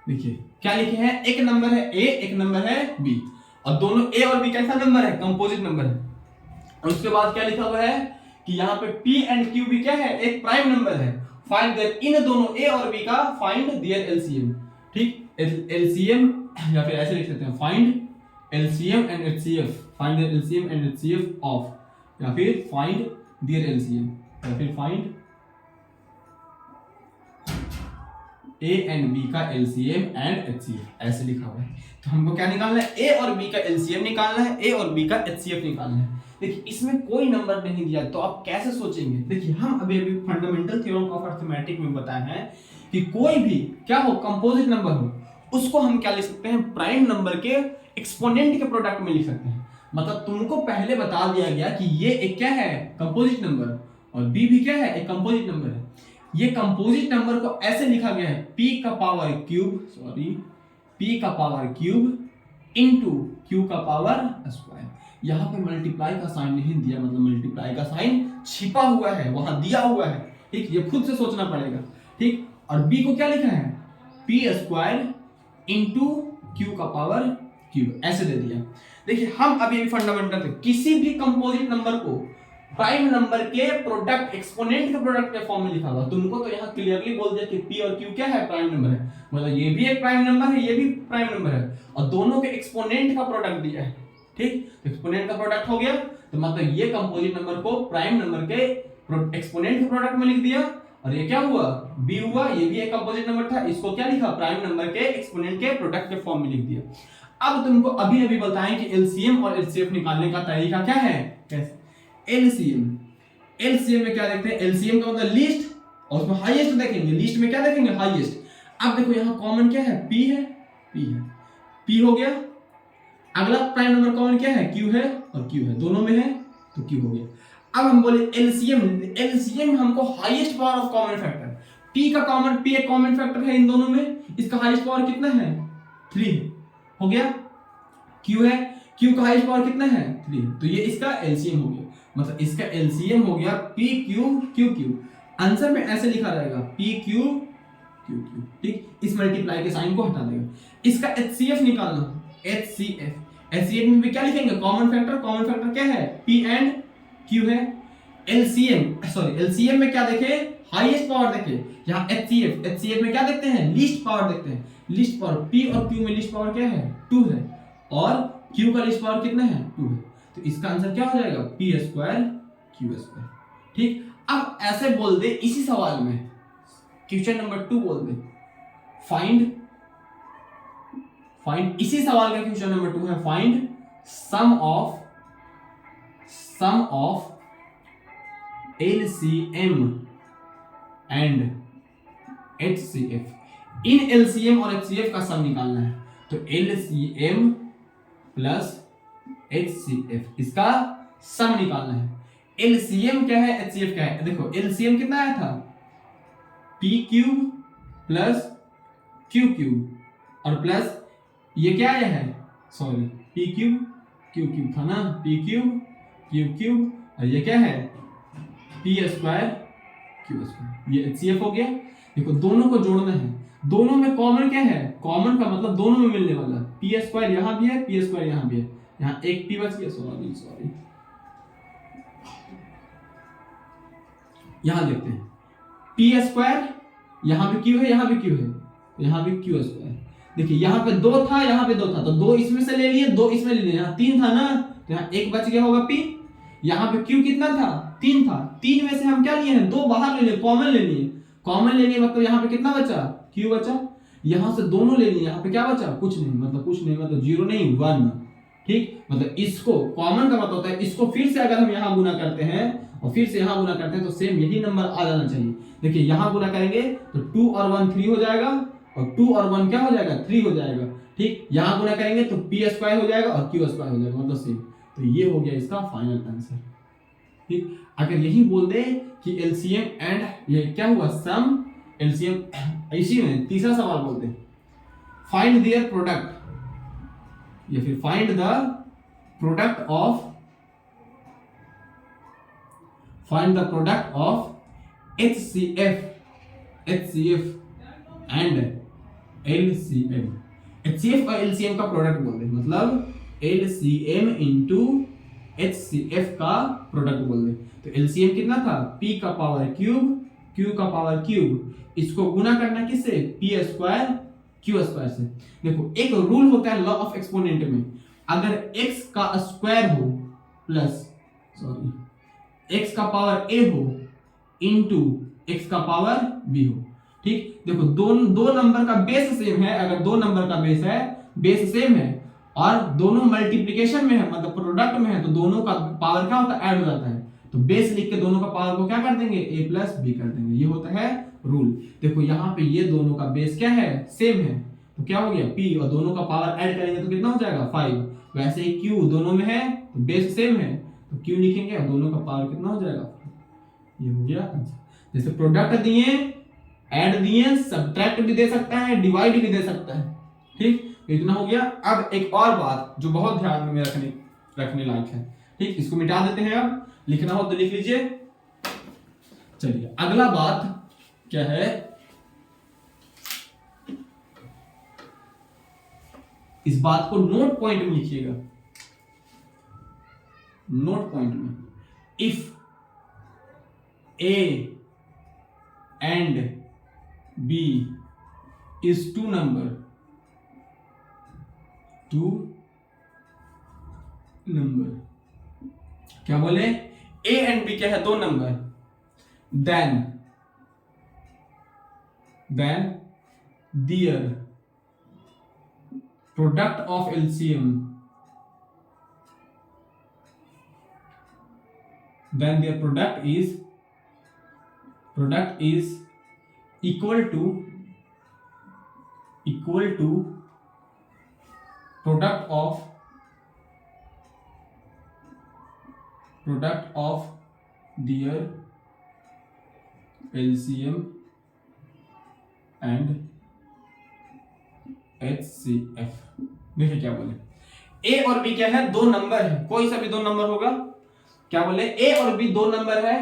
देखिए क्या लिखे हैं, एक नंबर है a, एक number है b, और दोनों a और b कैसा नंबर है? कंपोजिट नंबर है। और उसके बाद क्या लिखा हुआ है कि यहाँ पे p एंड q भी क्या है? एक प्राइम नंबर है। फाइंड देयर, इन दोनों a और b का फाइंड देयर एलसीएम, ठीक। एलसीएम या फिर ऐसे लिख सकते हैं, find LCM and HCF, find their LCM and HCF of, या फिर फाइंड देयर एलसीएम, या फिर फाइंड a एंड b का एलसीएम एंड एचसीएफ, ऐसे लिखा हुआ है। तो हमको क्या निकालना है? a और b का एलसीएम निकालना है, a और b का एचसीएफ निकालना है। देखिए इसमें कोई नंबर नहीं दिया तो आप कैसे सोचेंगे? देखिए हम अभी फंडामेंटल थ्योरम ऑफ अरिथमेटिक में बताए हैं कि कोई भी क्या हो, कंपोजिट नंबर हो, उसको हम क्या लिख सकते हैं? प्राइम नंबर के एक्सपोनेंट के प्रोडक्ट में लिख सकते हैं। मतलब तुमको पहले बता दिया गया कि ये एक क्या है? कंपोजिट नंबर, और b भी क्या है? एक कंपोजिट नंबर है। ये कंपोजिट नंबर को ऐसे लिखा गया है p का पावर क्यूब इनटू q का पावर स्क्वायर। यहाँ पे मल्टीप्लाई का साइन नहीं दिया, मतलब मल्टीप्लाई का साइन छिपा हुआ है, वहां दिया हुआ है, ठीक। ये खुद से सोचना पड़ेगा, ठीक। और b को क्या लिखा है? p स्क्वायर इंटू q का पावर क्यूब, ऐसे दे दिया। देखिए हम अभी फंडामेंटल किसी भी कंपोजिट नंबर को प्राइम नंबर के प्रोडक्ट, एक्सपोनेंट के प्रोडक्ट के फॉर्म में लिखा हुआ। तुमको तो यहाँ क्लियरली बोल दिया कि p और q क्या है? प्राइम नंबर है, मतलब ये भी एक प्राइम नंबर है, ये भी प्राइम नंबर है, और दोनों के एक्सपोनेंट का प्रोडक्ट दिया है, ठीक। एक्सपोनेंट का प्रोडक्ट हो गया, तो मतलब ये कंपोजिट नंबर को प्राइम नंबर के एक्सपोनेंट के प्रोडक्ट में लिख दिया। और ये क्या हुआ? b हुआ, ये भी एक कंपोजिट नंबर था, इसको क्या लिखा? प्राइम नंबर के एक्सपोनेंट के प्रोडक्ट के फॉर्म में लिख दिया। अब तुमको अभी बताएं कि एलसीएम और एचसीएफ निकालने का तरीका क्या है, कैसे? एलसीएम में क्या देखते हैं? एलसीएम का मतलब लीस्ट, और उसमें हाईएस्ट देखेंगे, लीस्ट में क्या देखेंगे? हाईएस्ट। अब देखो यहाँ कॉमन क्या है? p है, p हो गया। अगला प्राइम नंबर कॉमन क्या है? q है, और q है, दोनों में है तो q हो गया। अब हम बोले एलसीएम हमको highest power of common factor, p एक कॉमन फैक्टर है इन दोनों में, इसका हाईएस्ट पावर कितना है? 3 हो गया। q है, q का हाईएस्ट पावर कितना है? 3, तो ये इसका एलसीएम हो गया, मतलब इसका एलसीएम हो गया p cube q cube. Answer में ऐसे लिखा रहेगा p क्यूब q क्यूब, ठीक। इस मल्टीप्लाई के साइन को हटा देगा। इसका एचसीएफ निकालना, एचसीएफ में भी क्या लिखेंगे? कॉमन फैक्टर क्या है? p एंड q है। एलसीएम में क्या देखे, हाईएस्ट पावर देखे। यहाँ एचसीएफ में क्या देखते हैं, लीस्ट पावर देखते हैं। लीस्ट पावर पी और क्यू में लीस्ट पावर क्या है, 2 है, और क्यू का लीस्ट पावर कितना है, 2 है। तो इसका आंसर क्या हो जाएगा, पी स्क्वायर क्यू स्क्वायर। ठीक, अब ऐसे बोल दे इसी सवाल में, क्वेश्चन नंबर 2 बोल दे, फाइंड इसी सवाल का क्वेश्चन नंबर 2 है, find sum of LCM and HCF। इन LCM और HCF का सम निकालना है। तो LCM प्लस HCF इसका सम निकालना है। LCM क्या है, HCF क्या है, देखो LCM कितना आया था, P cube plus Q cube, और प्लस ये क्या आया है, sorry P cube Q cube था ना, P क्यूब Q क्यूब, और ये क्या है P स्क्वायर Q स्क्वायर। ये HCF हो गया। देखो दोनों को जोड़ना है, दोनों में कॉमन क्या है, कॉमन का मतलब दोनों में मिलने वाला, P स्क्वायर यहाँ भी है, P स्क्वायर यहाँ भी है, यहाँ एक P बच गया, सॉरी यहां देखते हैं, P स्क्वायर यहाँ पे Q है, यहाँ पे Q है, यहाँ भी Q स्क्वायर। देखिए यहाँ पे 2 था, यहाँ पे 2 था, तो 2 इसमें से ले लिए, 2 इसमें ले लिए, यहाँ 3 था ना, तो यहाँ एक बच गया होगा P। यहाँ पे Q कितना था, 3 था, 3 में से हम क्या लिए हैं, 2 बाहर ले लिए, कॉमन ले लिए, मतलब यहाँ पे कितना बचा, Q बचा। यहाँ से दोनों ले लिए, यहाँ पे क्या बचा, कुछ नहीं, मतलब 0 नहीं 1। ठीक, मतलब इसको कॉमन का मतलब होता है, इसको फिर से अगर हम यहाँ गुना करते हैं और फिर से यहाँ गुना करते हैं तो सेम यही नंबर आ जाना चाहिए। देखिए यहाँ गुना करेंगे तो 2 और 1 3 हो जाएगा, और 2 और 1 क्या हो जाएगा, 3 हो जाएगा। ठीक, यहाँ गुना करेंगे तो P स्क्वायर हो जाएगा और Q स्क्वायर हो जाएगा, मतलब सेम। तो ये हो गया इसका फाइनल आंसर। ठीक, अगर यही बोल दे कि LCM एंड ये क्या हुआ, सम LCM, इसी में तीसरा सवाल बोलते हैं, फाइंड देयर प्रोडक्ट, या फिर find the product of HCF and LCM। HCF और LCM का प्रोडक्ट बोल दे, मतलब LCM इंटू HCF का प्रोडक्ट बोल दे। तो LCM कितना था, P का पावर क्यूब Q का पावर क्यूब, इसको गुना करना किससे, P स्क्वायर Q स्क्वायर से। देखो एक रूल होता है लॉ ऑफ एक्सपोनेंट में, अगर x का स्क्वायर हो प्लस x का पावर a हो इंटू x का पावर b हो। ठीक, देखो दो नंबर का बेस सेम है, अगर 2 नंबर का बेस सेम है और दोनों मल्टीप्लिकेशन में है, मतलब प्रोडक्ट में है, तो दोनों का पावर क्या होता है, ऐड हो जाता है। तो बेस लिख के दोनों का पावर को क्या कर देंगे, a प्लस b कर देंगे, ये होता है रूल। देखो यहाँ पे ये दोनों का बेस क्या है, सेम है, तो क्या हो गया p, और दोनों का पावर ऐड करेंगे तो कितना हो जाएगा 5। वैसे ही q दोनों में है तो बेस सेम है, तो q लिखेंगे और दोनों का पावर कितना हो जाएगा, ये हो गया आंसर। जैसे प्रोडक्ट दिए, ऐड दिए, सब्ट्रैक्ट भी दे सकता है, डिवाइड भी दे सकता है। ठीक, इतना हो गया। अब एक और बात जो बहुत ध्यान में रखने लायक है, ठीक, इसको मिटा देते हैं। अब लिखना हो तो लिख लीजिए। चलिए अगला बात क्या है, इस बात को नोट पॉइंट में लिखिएगा, नोट पॉइंट में, if A and B is 2 number, क्या बोले, A and B क्या है, 2 number, then their product of LCM, then their product is equal to product of their LCM and HCF। देखिए क्या बोले, A और B क्या है, 2 नंबर है, कोई सा भी 2 नंबर होगा। क्या बोले, A और B 2 नंबर है,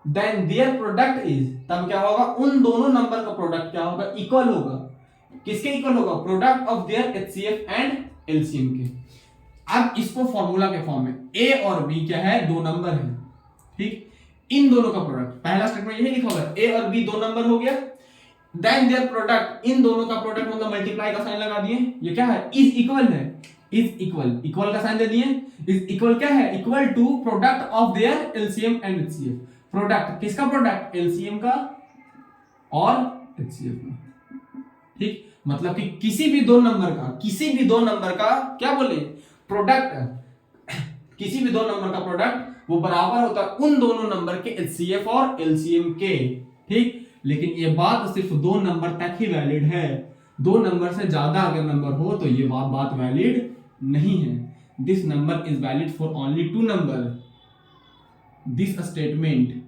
then their product is, तब क्या होगा, उन दोनों नंबर का प्रोडक्ट क्या होगा, इक्वल होगा, किसके इक्वल होगा, product of there HCF and LCM के। अब इसको फॉर्मूला के फॉर्म में, A और B क्या है, 2 नंबर है, ठीक, इन दोनों का प्रोडक्ट, पहला स्टेटमेंट यही लिखा होगा ए और बी दो नंबर हो गया, देन देयर प्रोडक्ट, इन दोनों का प्रोडक्ट मतलब मल्टीप्लाई का साइन लगा दिए, ये क्या है, इज इक्वल है, इज इक्वल, इक्वल का साइन दे दिए, इज इक्वल क्या है, equal to product of their LCM and HCF, product किसका, प्रोडक्ट एलसीएम का और एचसीएफ का, ठीक, मतलब कि किसी भी दो नंबर का क्या बोले, प्रोडक्ट, किसी भी दो नंबर का प्रोडक्ट वो बराबर होता है उन दोनों नंबर के एचसीएफ और एलसीएम के, ठीक, लेकिन ये बात सिर्फ दो नंबर तक ही वैलिड है, दो नंबर से ज्यादा अगर नंबर हो तो ये बात वैलिड नहीं है। This number is valid for only two number, this statement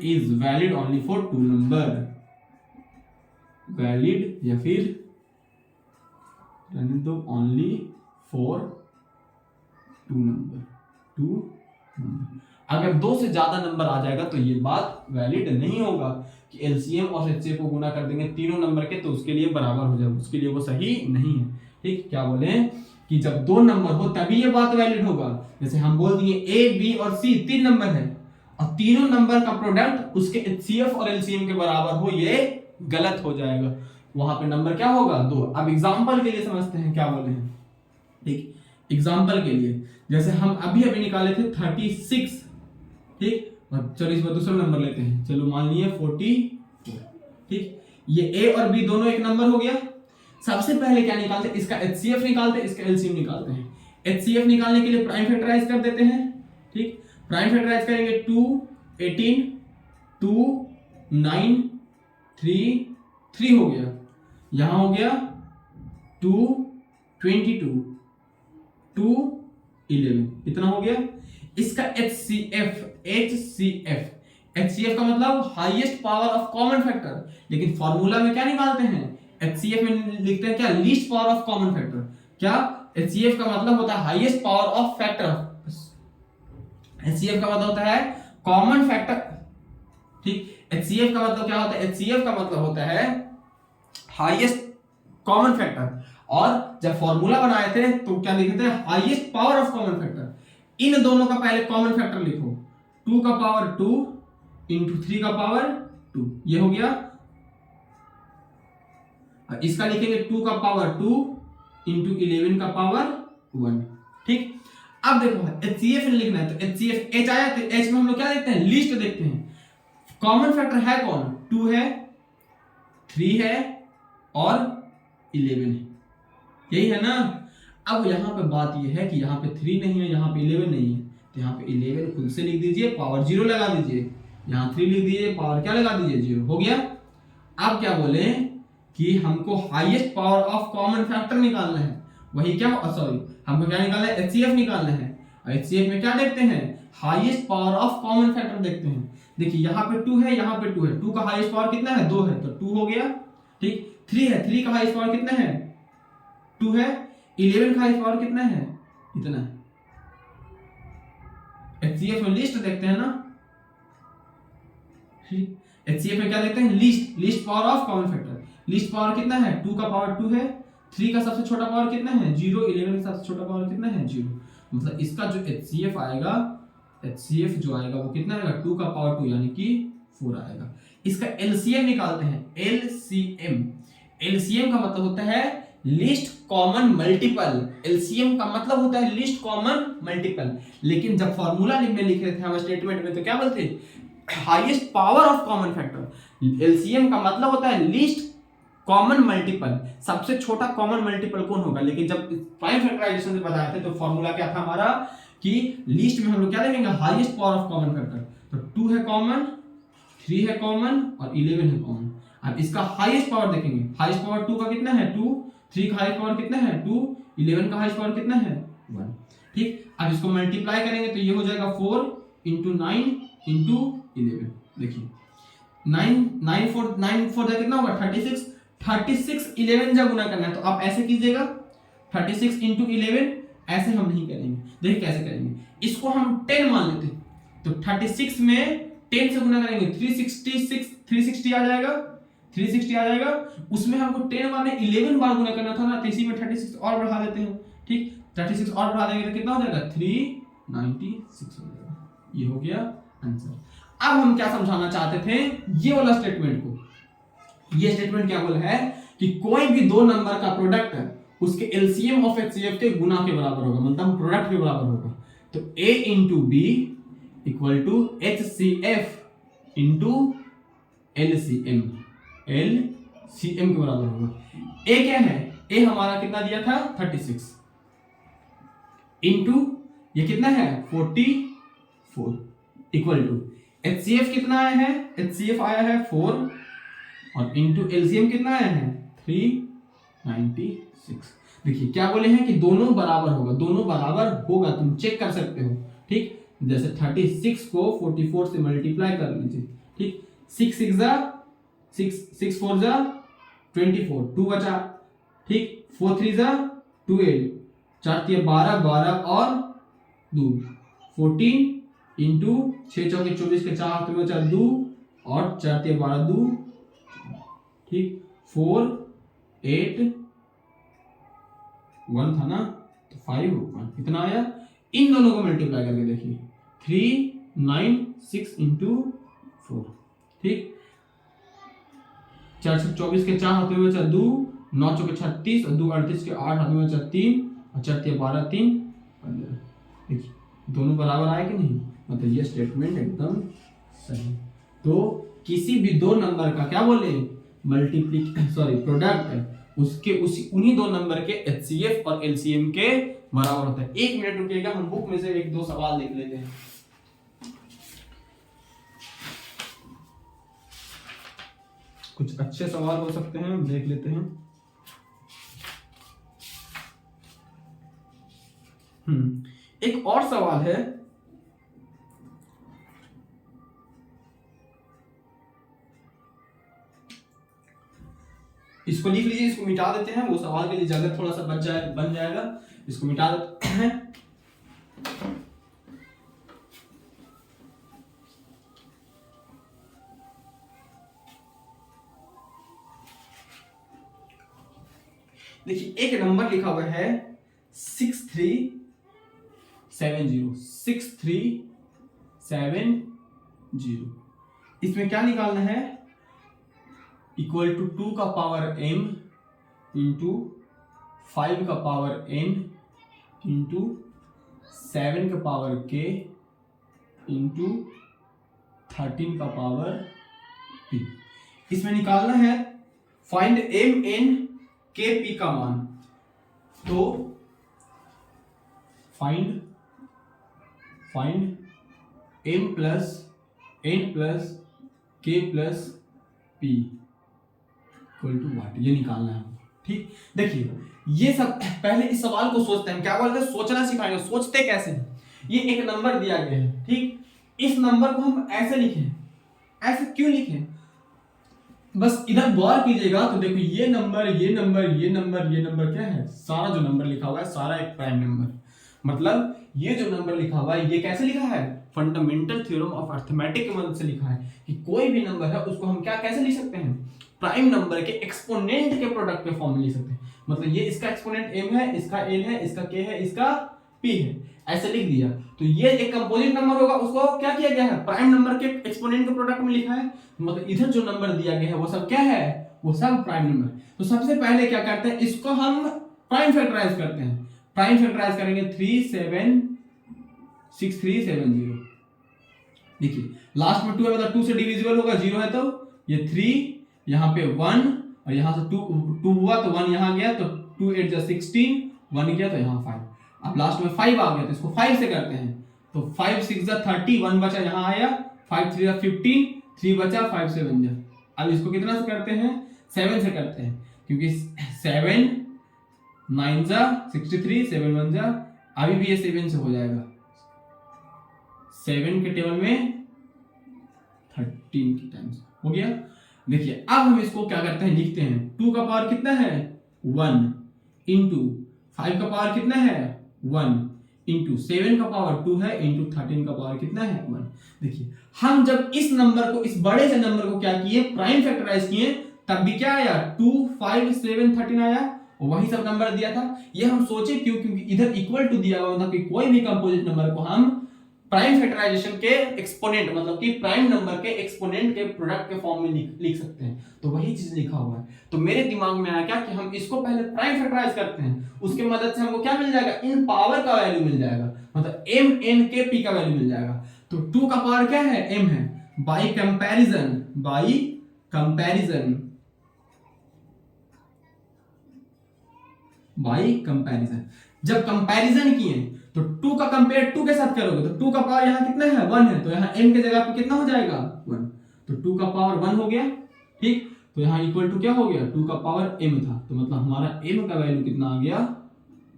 is valid only for two number, valid या फिर रहने दो ओनली फॉर टू नंबर, अगर दो से ज्यादा नंबर आ जाएगा तो ये बात वैलिड नहीं होगा कि एलसीएम और एचसीएफ को गुना कर देंगे तीनों नंबर के तो उसके लिए बराबर हो जाएगा, उसके लिए वो सही नहीं है, ठीक, क्या बोले कि जब दो नंबर हो तभी ये बात वैलिड होगा, जैसे हम बोल दिए ए बी और सी तीन नंबर है और तीनों नंबर का प्रोडक्ट उसके एचसीएफ और एलसीएम के बराबर हो, ये गलत हो जाएगा, वहां पे नंबर क्या होगा, दो। अब एग्जांपल के लिए समझते हैं क्या बोले हैं, ठीक, एग्जांपल के लिए जैसे हम अभी निकाले थे 36, ठीक, और चलो इस बार दूसरा नंबर लेते हैं, चलो मान लिए 44, ठीक, ये ए और बी दोनों एक नंबर हो गया, सबसे पहले क्या निकालते हैं, इसका एचसीएफ निकालते हैं, इसका एलसीएम निकालते हैं, एचसीएफ निकालने के लिए प्राइम फैक्टराइज कर देते हैं, ठीक, प्राइम फैक्टराइज करेंगे 2 18 2 9 3 हो गया, यहां हो गया 2 22 2 11, इतना हो गया। इसका HCF का मतलब highest power of common factor, लेकिन फॉर्मूला में क्या निकालते हैं, HCF में लिखते हैं क्या, least power of common factor, क्या HCF का मतलब होता है highest power of factor, HCF का मतलब होता है कॉमन फैक्टर, ठीक, HCF का मतलब क्या होता है, HCF का मतलब होता है हाईएस्ट कॉमन फैक्टर, और जब फॉर्मूला बनाए थे तो क्या लिखे थे, highest power of common factor, इन दोनों का पहले कॉमन फैक्टर लिखो, 2 का पावर 2 इंटू 3 का पावर 2, ये हो गया, और इसका लिखेंगे 2 का पावर 2 इंटू 11 का पावर 1, ठीक। अब देखो HCF में लिखना है तो HCF H आया, तो H में हम लोग क्या देखते हैं, लिस्ट देखते हैं, कॉमन फैक्टर है कौन, 2 है, 3 है और 11 है, यही है ना। अब यहां पे बात यह है कि यहां पे 3 नहीं है, यहां पे 11 नहीं है, तो यहां पे 11 खुद से लिख दीजिए, पावर 0 लगा दीजिए, यहां 3 लिख दीजिए, पावर क्या लगा दीजिए 0, हो गया। अब क्या बोले कि हमको highest power of common factor निकालना है, वही क्या, सॉरी हमको क्या निकालना है, HCF निकालना है, और HCF में क्या देखते हैं, highest power of common factor देखते हैं। देखिए यहाँ पे 2 है, यहाँ पे 2 है, 2 का हाईएस्ट पावर कितना है, 2 है, तो 2 हो गया, ठीक। 3 है, 3 का हाईएस्ट पावर कितना है, 2 है, 11 का हाईएस्ट पावर कितना है, इतना है। HCF में लिस्ट देखते हैं ना, HCF में क्या देखते हैं, list power of common factor, list power कितना है, 2 का पावर 2 है, 3 का सबसे छोटा पावर कितना है 0, 11 का सबसे छोटा पावर कितना है 0, मतलब इसका जो HCF आएगा, HCF जो आएगा वो कितना आएगा, 2 का पावर 2 यानी कि 4 आएगा। इसका LCM निकालते हैं, LCM का मतलब होता है लिस्ट कॉमन मल्टीपल, LCM का मतलब होता है लिस्ट कॉमन मल्टीपल, लेकिन जब फॉर्मूला में लिख रहे थे हम स्टेटमेंट में तो क्या बोलते हैं, highest power of common factor. LCM का मतलब होता है लिस्ट कॉमन मल्टीपल, सबसे छोटा कॉमन मल्टीपल कौन होगा, लेकिन जब प्राइम फैक्टराइजेशन से बताए थे तो फॉर्मूला क्या था हमारा कि लिस्ट में हम लोग क्या देखेंगे, highest power of common factor, तो 2 है कॉमन, 3 है कॉमन और 11 है कॉमन। अब इसका हाईएस्ट पावर देखेंगे, हाईएस्ट पावर 2 का कितना है 2, 3 का हाईएस्ट पावर कितना है 2, 11 का हाईएस्ट पावर कितना है 1, ठीक। अब इसको मल्टीप्लाई करेंगे तो ये हो जाएगा 4 इंटू 9 इंटू 11, देखिए 9 4 कितना होगा 36, 11 जब गुना करना है तो आप ऐसे कीजिएगा 36 इंटू 11, ऐसे हम नहीं करेंगे, देखिए कैसे करेंगे, इसको हम 10 मान लेते हैं, तो 36 में 10 से गुना करेंगे 360 आ जाएगा, 360 आ जाएगा। उसमें हमको 10 बार में 11 बार गुना करना था ना, तो इसी में 36 और बढ़ा देते हैं। ठीक, 36 और बढ़ा देंगे तो कितना हो जाएगा 396 हो जाएगा। ये हो गया आंसर। अब हम क्या समझाना चाहते थे ये वाला स्टेटमेंट को। ये स्टेटमेंट क्या बोला है कि कोई भी दो नंबर का प्रोडक्ट है उसके एलसीएम ऑफ एचसीएफ के गुना के बराबर होगा, मतलब प्रोडक्ट के बराबर होगा। तो a into B equal to HCF into LCM, LCM के बराबर होगा। a क्या है, a हमारा कितना दिया था 36 इंटू ये कितना है 44 इक्वल टू HCF कितना आया है, HCF आया है 4 और इंटू LCM कितना आया है 396। देखिए क्या बोले हैं कि दोनों बराबर होगा, दोनों बराबर होगा, तुम चेक कर सकते हो। ठीक, जैसे 36 को 44 से मल्टीप्लाई कर लीजिए। ठीक, 6 6 जा 6 4 जा 24, 2 बचा। ठीक, 4 3 जा 12, 4 3 12 12 और 2 14 इंटू 6 चौके 24 के 4 हाथ में 4 2 और 4 3 12 2। ठीक, 4 8 1 था ना, तो 5 1 कितना आया। इन दोनों को मल्टीप्लाई करके देखिए 396 इंटू 4। ठीक, 4 24 के 4 हाथों में 4 2, 9 चौके 36 और 2 38 के 8 हाथों में 4 3 और 4 3 12 3 15। देखिए दोनों बराबर आए कि नहीं, मतलब ये स्टेटमेंट एकदम सही। तो किसी भी दो नंबर का क्या बोले प्रोडक्ट उसके उन्हीं दो नंबर के HCF और LCM के बराबर होता है। 1 मिनट रुकिएगा, हम बुक में से 1-2 सवाल देख लेते हैं। कुछ अच्छे सवाल हो सकते हैं, हम देख लेते हैं। एक और सवाल है, इसको लिख लीजिए, इसको मिटा देते हैं, वो सवाल के लिए जगह थोड़ा सा बन जाएगा, इसको मिटा देते हैं। देखिए एक नंबर लिखा हुआ है 6370। इसमें क्या निकालना है, इक्वल टू 2 का पावर m इंटू 5 का पावर n इंटू 7 का पावर k इंटू 13 का पावर p। इसमें निकालना है find m n k p का मान। तो find m plus n plus k plus p equal to what, ये निकालना है। ठीक, देखिए ये सब पहले इस सवाल को सोचते हैं, क्या बोलते हैं सोचना सिखाएंगे। सोचते कैसे हैं, ये एक नंबर दिया गया है। ठीक, इस नंबर को हम ऐसे लिखें, ऐसे क्यों लिखें, बस इधर गौर कीजिएगा तो देखो ये नंबर ये नंबर ये नंबर ये नंबर क्या है, सारा जो नंबर लिखा हुआ है सारा एक प्राइम नंबर। मतलब ये जो नंबर लिखा हुआ है ये कैसे लिखा है, फंडामेंटल थ्योरम ऑफ अरिथमेटिक की मदद से लिखा है कि कोई भी नंबर है उसको हम क्या कैसे लिख सकते हैं, प्राइम नंबर के एक्सपोनेंट के प्रोडक्ट के फॉर्म में लिख सकते हैं। मतलब ये इसका एक्सपोनेंट m है, इसका n है, इसका k है, इसका p है, ऐसे लिख दिया। तो ये एक कंपोजिट नंबर होगा, उसको क्या किया गया है प्राइम नंबर के एक्सपोनेंट के प्रोडक्ट में लिखा है। मतलब इधर जो नंबर दिया गया है वो सब क्या है, वो सब प्राइम नंबर। तो सबसे पहले क्या करते हैं, इसको हम प्राइम फैक्टराइज करते हैं। प्राइम फैक्टराइज करेंगे 36370। देखिए लास्ट में 2 है, मतलब 2 से डिविजिबल होगा, 0 है तो ये 3, यहाँ पे 1 और यहाँ से 2 हुआ तो 1 यहाँ गया, तो 2 8 जा 16, 1 गया तो यहाँ 5। अब लास्ट में 5 आ गया तो इसको 5 से करते हैं, तो 5 6 जा 30, 1 बचा यहाँ आया, 5 3 जा 15, 3 बचा, 5 7 जा। अब इसको कितना से करते हैं, 7 से करते हैं, क्योंकि 7 9 जा 63, 7 1 जा, अभी भी ये 7 से हो जाएगा, 7 के टेबल में 13 की टाइम्स हो गया। देखिए अब हम इसको क्या करते हैं, लिखते हैं 2 का पावर कितना है 1 इंटू 5 का पावर कितना है 1 इंटू 7 का पावर 2 है इंटू 13 का पावर कितना है 1। देखिए हम जब इस नंबर को, इस बड़े से नंबर को क्या किए, प्राइम फैक्टराइज किए, तब भी क्या आया 2 5 7 13 आया, वही सब नंबर दिया था। ये हम सोचे क्यों, क्योंकि इधर इक्वल टू दिया हुआ था कि कोई भी कंपोजिट नंबर को हम प्राइम फैक्टराइजेशन के एक्सपोनेंट मतलब कि प्राइम नंबर के एक्सपोनेंट के प्रोडक्ट के फॉर्म में लिख सकते हैं, तो वही चीज लिखा हुआ है। तो मेरे दिमाग में आया क्या कि हम इसको पहले प्राइम फैक्टराइज करते हैं, उसके मदद से हमको क्या मिल जाएगा, इन पावर का वैल्यू मिल जाएगा, मतलब m n के p का वैल्यू मिल जाएगा। तो 2 का पावर क्या है, m है, बाई कंपैरिजन जब कंपैरिजन किए तो 2 का कंपेयर 2 के साथ करोगे तो 2 का पावर यहाँ कितना है 1 है, तो यहाँ m के जगह पे कितना हो जाएगा 1, तो 2 का पावर 1 हो गया। ठीक, तो यहाँ इक्वल टू क्या हो गया, 2 का पावर m था, तो मतलब हमारा m का वैल्यू कितना आ गया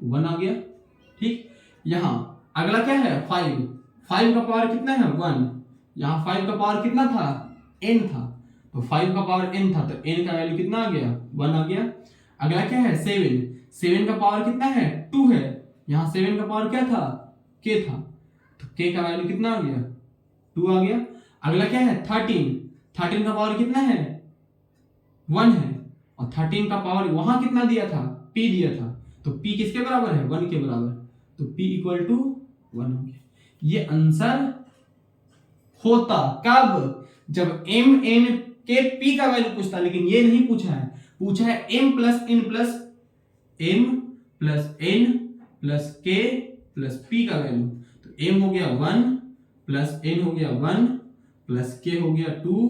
1 आ गया। ठीक, यहाँ अगला क्या है 5 का पावर कितना है 1, यहाँ 5 का पावर कितना था n था, तो 5 का पावर n था तो n का वैल्यू कितना आ गया 1 आ गया। अगला क्या है 7 का पावर कितना है 2 है, यहाँ 7 का पावर क्या था k था, तो k का वैल्यू कितना आ गया 2 आ गया। अगला क्या है 13 का पावर कितना है 1 है, और 13 का पावर वहां कितना दिया था p दिया था, तो p किसके बराबर है 1 के बराबर, तो p इक्वल टू 1 हो गया। ये आंसर होता कब, जब m n के p का वैल्यू पूछता, लेकिन ये नहीं पूछा है, पूछा है m plus n plus k plus p का वैल्यू, तो m हो गया 1 प्लस n हो गया 1 प्लस k हो गया 2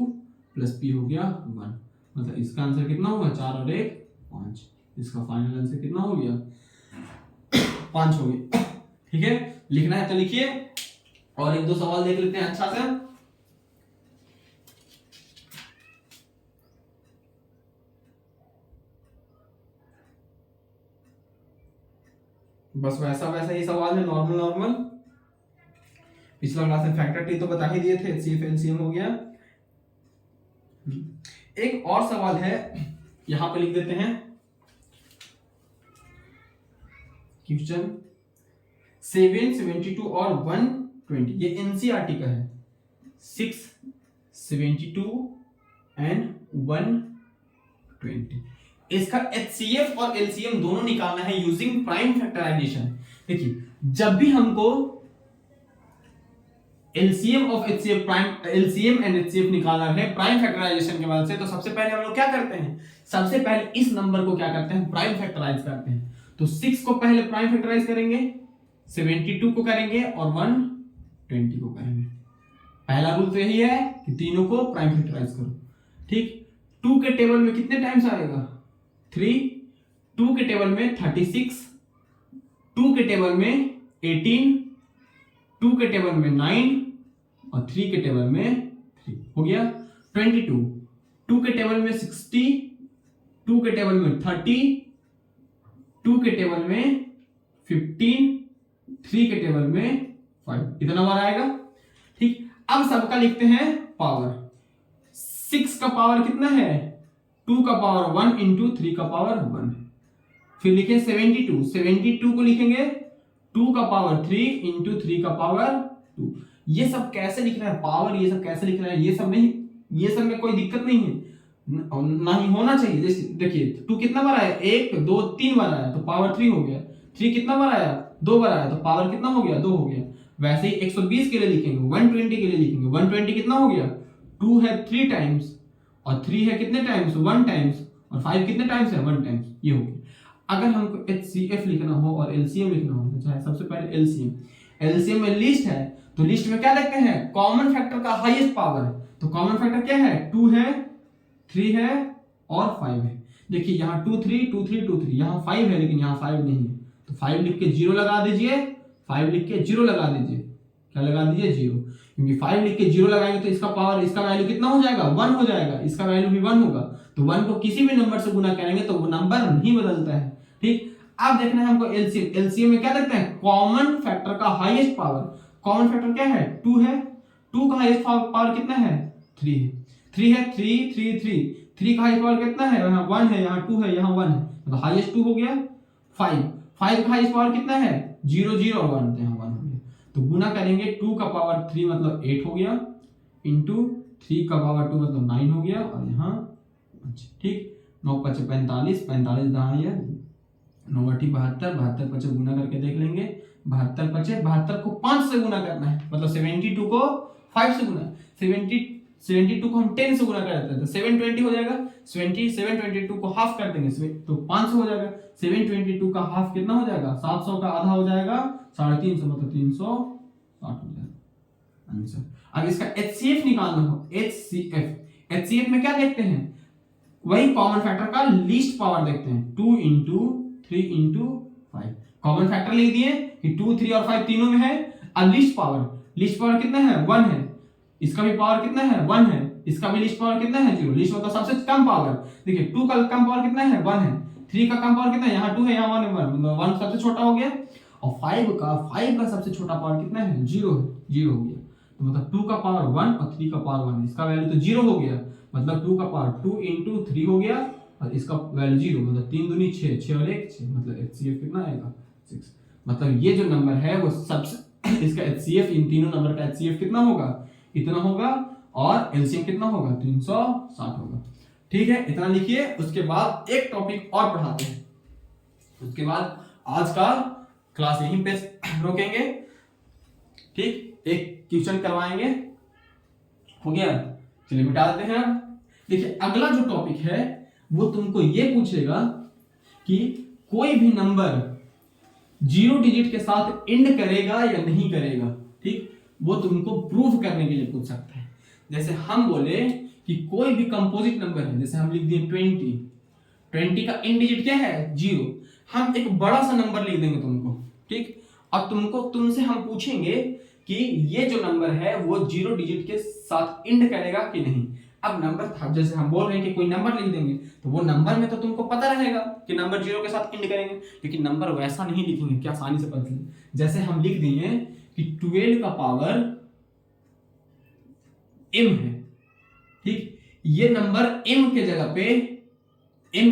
प्लस p हो गया 1, मतलब इसका आंसर कितना होगा 4 और 1 5, इसका फाइनल आंसर कितना हो गया 5 हो गया। ठीक है, लिखना है तो लिखिए और एक दो सवाल देख लेते हैं अच्छा से। बस वैसा ही सवाल है, नॉर्मल। पिछला क्लास में फैक्टर टी तो बता ही दिए थे, एचसीएफ एलसीएम हो गया। एक और सवाल है, यहां पे लिख देते हैं क्वेश्चन 772 और 120, ये एनसीईआरटी का है, 672 एंड 120। इसका एचसीएफ और एलसीएम दोनों निकालना है यूजिंग प्राइम फैक्टराइजेशन। देखिए, जब भी हमको LCM of HCF prime LCM and HCF निकालना है प्राइम फैक्टराइजेशन के मदद से, तो सबसे पहले हम लोग क्या करते हैं, सबसे पहले इस नंबर को क्या करते हैं प्राइम फैक्टराइज करते हैं। तो 6 को पहले प्राइम फैक्टराइज करेंगे, 72 को करेंगे और 120 को करेंगे। पहला रूल तो यही है कि तीनों को प्राइम फैक्टराइज करो। ठीक, 2 के टेबल में कितने टाइम्स आएगा 3, 2 के टेबल में 36, 2 के टेबल में 18, 2 के टेबल में 9 और 3 के टेबल में 3 हो गया 22, 2 के टेबल में 60, 2 के टेबल में 30, 2 के टेबल में 15, 3 के टेबल में 5, इतना बार आएगा। ठीक, अब सबका लिखते हैं पावर। 6 का पावर कितना है 2 का पावर 1 इंटू 3 का पावर 1, फिर लिखें 72 को लिखेंगे 2 का पावर 3 इंटू 3 का पावर 2। ये सब कैसे लिखना है पावर, ये सब कैसे लिखना है, ये सब नहीं, ये सब में कोई दिक्कत नहीं है, ना ही होना चाहिए। जैसे देखिए 2 कितना बार आया 1 2 3 बार आया तो पावर 3 हो गया, 3 कितना बार आया 2 बार आया तो पावर कितना हो गया 2 हो गया। वैसे ही 120 के लिए लिखेंगे, 120 के लिए लिखेंगे, 120 कितना हो गया 2 है 3 टाइम्स और 3 है कितने टाइम्स 1 टाइम्स और 5 कितने टाइम्स है 1 टाइम्स, ये हो गया। अगर हमको एचसीएफ लिखना हो और एलसीएम लिखना हो तो चाहे सबसे पहले एलसीएम में लिस्ट है, तो लिस्ट में क्या देखते हैं कॉमन फैक्टर का हाईएस्ट पावर है, तो कॉमन फैक्टर क्या है 2 है 3 है और 5 है। देखिए यहाँ 2 3 2 3 2 3, यहाँ 5 है लेकिन यहाँ 5 नहीं है, तो 5 लिख के 0 लगा दीजिए, 5 लिख के 0 लगा दीजिए, क्या लगा दीजिए 0, क्योंकि 5 लिख के 0 लगाएंगे तो इसका पावर इसका वैल्यू कितना हो जाएगा 1 हो जाएगा, इसका वैल्यू भी 1 होगा, तो 1 को किसी भी नंबर से गुना करेंगे तो वो नंबर नहीं बदलता है। ठीक, अब देखना है हमको एलसीएम में क्या देखते हैं कॉमन फैक्टर का हाईएस्ट पावर। कॉमन फैक्टर क्या है 2 है, 2 का हाईएस्ट पावर कितना है 3 है, 3 है 3 3 3, 3 का हाईएस्ट पावर कितना है यहाँ 1 है, यहाँ 2 है, यहाँ 1 है, तो हाईएस्ट 2 हो गया। 5 का हाईएस्ट पावर कितना है 0 0 और 1, तो यहाँ 1 हो गया, तो गुना करेंगे 2 का पावर 3 मतलब 8 हो गया इंटू 3 का पावर 2 मतलब 9 हो गया और यहाँ 1 5, ठीक। 9 5 45, 45 दहाई है, 9 8 72, 72 5 गुना करके देख लेंगे, 72 5 72 को 5 से गुना करना है, मतलब 72 को 5 से गुना, 72 को हम 10 से गुना कर देते हैं तो 720 हो जाएगा। 722 को हाफ कर देंगे तो 500 हो जाएगा। 722 का हाफ कितना हो जाएगा, 700 का आधा हो जाएगा 350, मतलब 360 हो जाएगा आंसर। अब इसका HCF निकालना हो, HCF में क्या देखते हैं, वही कॉमन फैक्टर का लीस्ट पावर देखते हैं, 2 इंटू 3 इंटू 5। कॉमन फैक्टर लिख दिए कि 2 3 और 5 तीनों में है। अब लीस्ट पावर कितना है, 1 है, इसका भी पावर कितना है, 1 है, इसका भी लीस्ट पावर कितना है, 0। लीस्ट मतलब सबसे कम पावर, देखिए 2 का कम पावर कितना है, 1 है, 3 का कम पावर कितना है, यहाँ 2 है, यहाँ 1 है, 1 सबसे छोटा हो गया, और 5 का सबसे छोटा पावर कितना है, 0 है, 0 हो गया। तो मतलब 2 का पावर 1 और 3 का पावर 1, इसका वैल्यू तो 0 हो गया, मतलब 2 का पावर 2 इंटू 3 हो गया, और इसका वैल्यू 0, मतलब 3 दूनी 6, 6 और 1 6, मतलब HCF कितना आएगा, 6। मतलब ये जो नंबर है वो सबसे इसका HCF, इन तीनों नंबर का HCF कितना होगा, इतना होगा, और LCM कितना होगा, 360 होगा। ठीक है, इतना लिखिए। उसके बाद एक टॉपिक और पढ़ाते हैं, उसके बाद आज का क्लास यहीं पे रोकेंगे, ठीक। एक क्वेश्चन करवाएंगे, हो गया, चलिए मिटा देते हैं। देखिए अगला जो टॉपिक है वो तुमको ये पूछेगा कि कोई भी नंबर 0 डिजिट के साथ एंड करेगा या नहीं करेगा, ठीक। वो तुमको प्रूफ करने के लिए पूछ सकता है। जैसे हम बोले कि कोई भी कंपोजिट नंबर है, जैसे हम लिख दिए 20 का एंड डिजिट क्या है, 0। हम एक बड़ा सा नंबर लिख देंगे तुमको, ठीक। और तुमसे हम पूछेंगे कि ये जो नंबर है वो 0 डिजिट के साथ एंड करेगा कि नहीं। अब नंबर था, जैसे हम बोल रहे हैं कि कोई नंबर लिख देंगे तो वो नंबर में तो तुमको पता रहेगा कि नंबर 0 के साथ एंड करेंगे, लेकिन नंबर वैसा नहीं लिखेंगे कि आसानी से पता चले। जैसे हम लिख दिए कि 12 का पावर m है, ठीक। ये नंबर m के जगह पे 1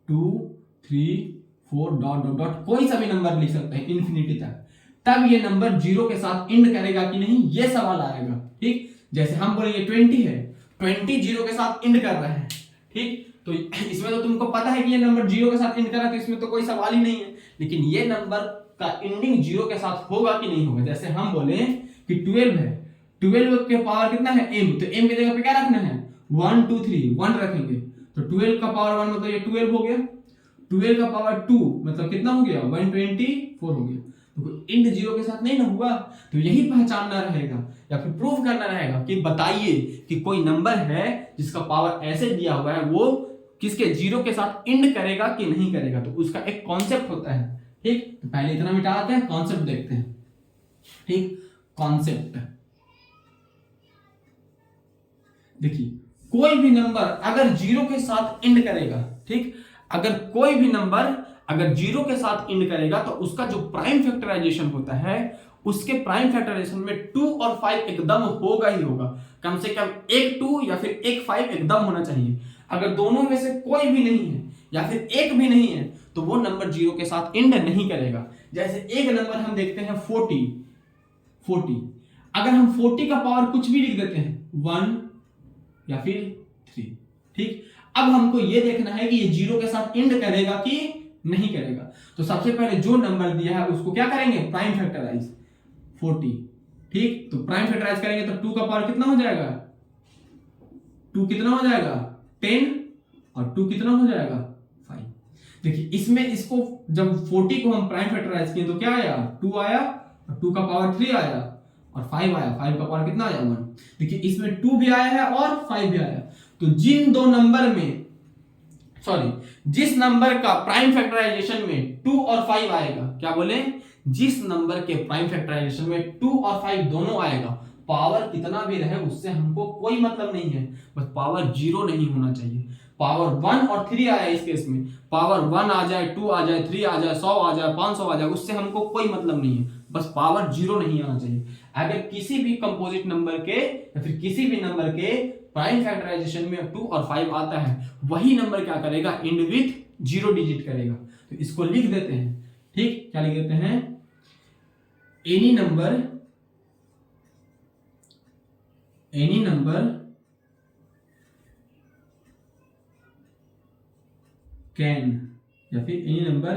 2 3 4 डॉट डॉट डॉट कोई सा भी नंबर लिख सकते हैं इन्फिनिटी तक, तब ये नंबर 0 के साथ एंड करेगा कि नहीं, ये सवाल आएगा, ठीक। जैसे हम बोलेंगे 20 है, 20 0 के साथ एंड कर रहा है, ठीक। तो इसमें तो तुमको पता है कि ये नंबर 0 के साथ एंड कर रहा है, तो इसमें तो कोई सवाल ही नहीं है। लेकिन ये नंबर का एंडिंग 0 के साथ होगा कि नहीं होगा। जैसे हम बोले कि 12 है, 12 के पावर कितना है, m, तो m की जगह पे क्या रखना है, 1 2 3 1 रखेंगे, तो 12 का पावर 1 मतलब ये 12 हो गया। 12 का पावर 2 मतलब कितना हो गया, 124 हो गया। तो एंड 0 के साथ नहीं ना हुआ, तो यही पहचानना रहेगा या फिर प्रूफ करना रहेगा कि बताइए कि कोई नंबर है जिसका पावर ऐसे दिया हुआ है वो किसके 0 के साथ एंड करेगा कि नहीं करेगा। तो उसका एक कॉन्सेप्ट होता है, ठीक। तो पहले इतना मिटाते हैं, कॉन्सेप्ट देखते हैं, ठीक। कॉन्सेप्ट देखिए, कोई भी नंबर अगर 0 के साथ एंड करेगा, ठीक, अगर कोई भी नंबर अगर 0 के साथ एंड करेगा तो उसका जो प्राइम फैक्टराइजेशन होता है, उसके प्राइम फैक्टराइजेशन में 2 और 5 एकदम होगा ही होगा। कम से कम एक 2 या फिर एक 5 एकदम होना चाहिए। अगर दोनों में से कोई भी नहीं है या फिर एक भी नहीं है तो वो नंबर 0 के साथ एंड नहीं करेगा। जैसे एक नंबर हम देखते हैं 40, अगर हम 40 का पावर कुछ भी लिख देते हैं 1 या फिर 3, ठीक। अब हमको ये देखना है कि ये 0 के साथ एंड करेगा कि नहीं करेगा। तो सबसे पहले जो नंबर दिया है उसको क्या करेंगे, प्राइम फैक्टराइज 40, ठीक। तो प्राइम फैक्टराइज करेंगे तो 2 का पावर कितना हो जाएगा, 2 कितना हो जाएगा 10, और 2 कितना हो जाएगा 5। देखिए इसमें इसको जब 40 को हम प्राइम फैक्टराइज किए तो क्या आया, 2 आया, और 2 का पावर 3 आया, और 5 आया, 5 का पावर कितना आया 1। देखिए इसमें 2 भी आया है और 5 भी आया। तो जिन दो नंबर में जिस नंबर का प्राइम फैक्टराइजेशन में 2 और 5 आएगा, क्या बोले, जिस नंबर के प्राइम फैक्टराइजेशन में 2 और 5 दोनों आएगा, पावर कितना भी रहे उससे हमको कोई मतलब नहीं है, बस पावर 0 नहीं होना चाहिए। पावर 1 और 3 आया इस केस में, पावर 1 आ जाए, 2 आ जाए, 3 आ जाए, 100 आ जाए, 500 आ जाए, उससे हमको कोई मतलब नहीं है, बस पावर 0 नहीं आना चाहिए। अगर किसी भी कंपोजिट नंबर के या फिर किसी भी नंबर के प्राइम फैक्टराइजेशन में 2 और 5 आता है, वही नंबर क्या करेगा, एंड विथ 0 डिजिट करेगा। तो इसको लिख देते हैं, ठीक। क्या लिख देते हैं, एनी नंबर कैन या फिर any number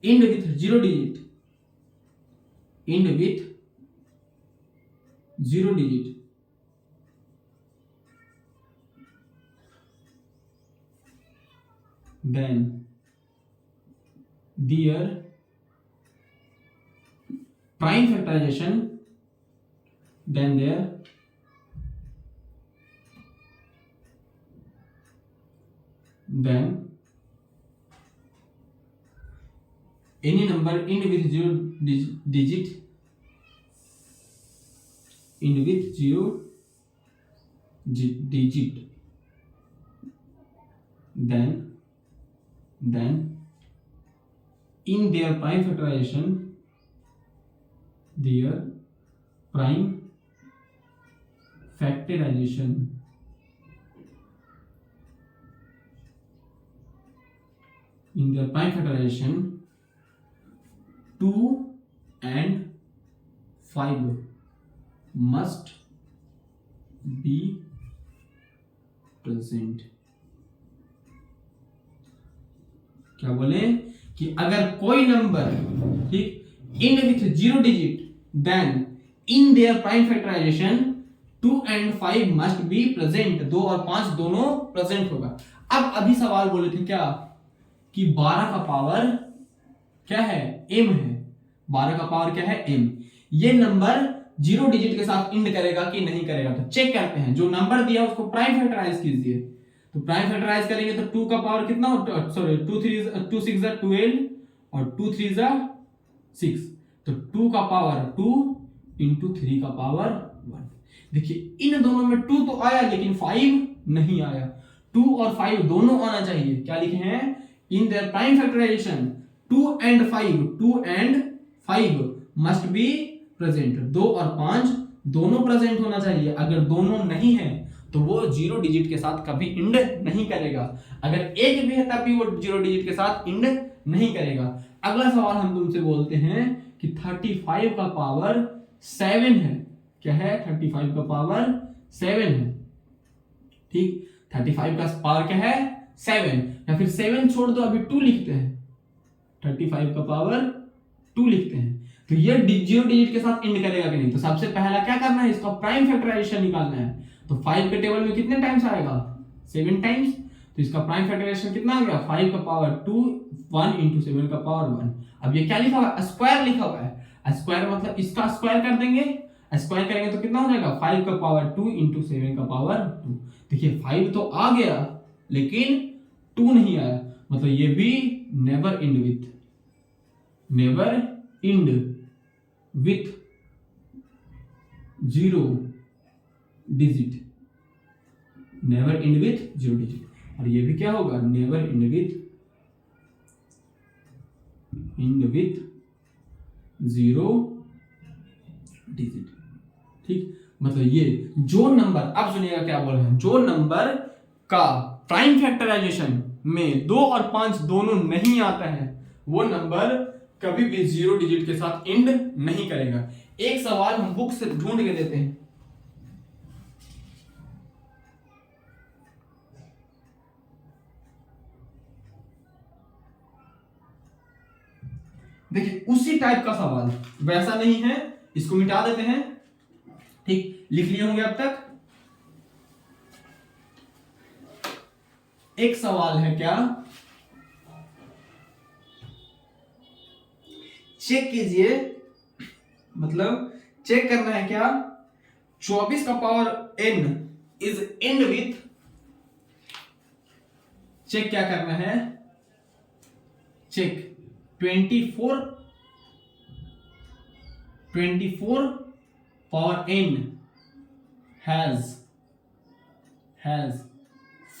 and with 0 digit, and with 0 digit then their prime factorization, then their then any number end with 0 digit, end with 0 digit, then in their prime factorization, their prime factorization in their prime factorization 2 and 5 must be present. क्या बोले कि अगर कोई नंबर ठीक end with 0 digit then in their prime factorisation 2 and 5 must be present, 2 और 5 दोनों present होगा। अब अभी सवाल बोले थे क्या कि 12 का पावर क्या है, m है। 12 का पावर क्या है, m। ये नंबर 0 डिजिट के साथ एंड करेगा कि नहीं करेगा, तो चेक करते हैं। जो नंबर दिया उसको प्राइम फैक्टराइज कीजिए, तो प्राइम फैक्टराइज करेंगे तो 2 का पावर कितना हो, सॉरी 2 6 12 और 2 3 6, तो 2 का पावर 2 इंटू 3 का पावर 1। देखिए इन दोनों में 2 तो आया लेकिन 5 नहीं आया। 2 और 5 दोनों आना चाहिए। क्या लिखे हैं, in their prime factorisation 2 and 5 must be present, 2 और 5 दोनों प्रेजेंट होना चाहिए। अगर दोनों नहीं है तो वो 0 डिजिट के साथ कभी इंड नहीं करेगा। अगर एक भी है तब भी वो 0 डिजिट के साथ इंड नहीं करेगा। अगला सवाल हम तुमसे बोलते हैं कि 35 का पावर 7 है। क्या है, 35 का पावर 7 है। ठीक, 35 का पावर क्या है, 7, या फिर 7 छोड़ दो, अभी 2 लिखते हैं। 35 का पावर 2 लिखते हैं। तो ये 0 डिजिट के साथ इंड करेगा कि नहीं, तो सबसे पहला क्या करना है, इसका प्राइम फैक्टराइजेशन निकालना है। तो 5 के टेबल में कितने टाइम्स आएगा, 7 टाइम्स। तो इसका प्राइम फैक्टराइजेशन कितना आ गया, 5 का पावर 2 1 इंटू 7 का पावर 1। अब ये क्या लिखा हुआ है, स्क्वायर लिखा हुआ है। स्क्वायर मतलब इसका स्क्वायर कर देंगे, स्क्वायर करेंगे तो कितना हो जाएगा, 5 का पावर 2 इंटू 7 का पावर 2। देखिए 5 तो आ गया लेकिन 2 नहीं आया, मतलब ये भी never end with, never end with 0 digit, never end with 0 digit. और ये भी क्या होगा, नेवर इंड विथ 0 डिजिट। ठीक, मतलब ये जो नंबर, अब सुनिएगा क्या बोल रहे हैं, जो नंबर का प्राइम फैक्टराइजेशन में 2 और 5 दोनों नहीं आता है वो नंबर कभी भी 0 डिजिट के साथ एंड नहीं करेगा। एक सवाल हम बुक से ढूंढ के देते हैं। देखिए उसी टाइप का सवाल, वैसा नहीं है, इसको मिटा देते हैं। ठीक, लिख लिए होंगे अब तक। एक सवाल है क्या, चेक कीजिए, मतलब चेक करना है क्या, 24 का power n is end with, check क्या करना है, check 24 power n has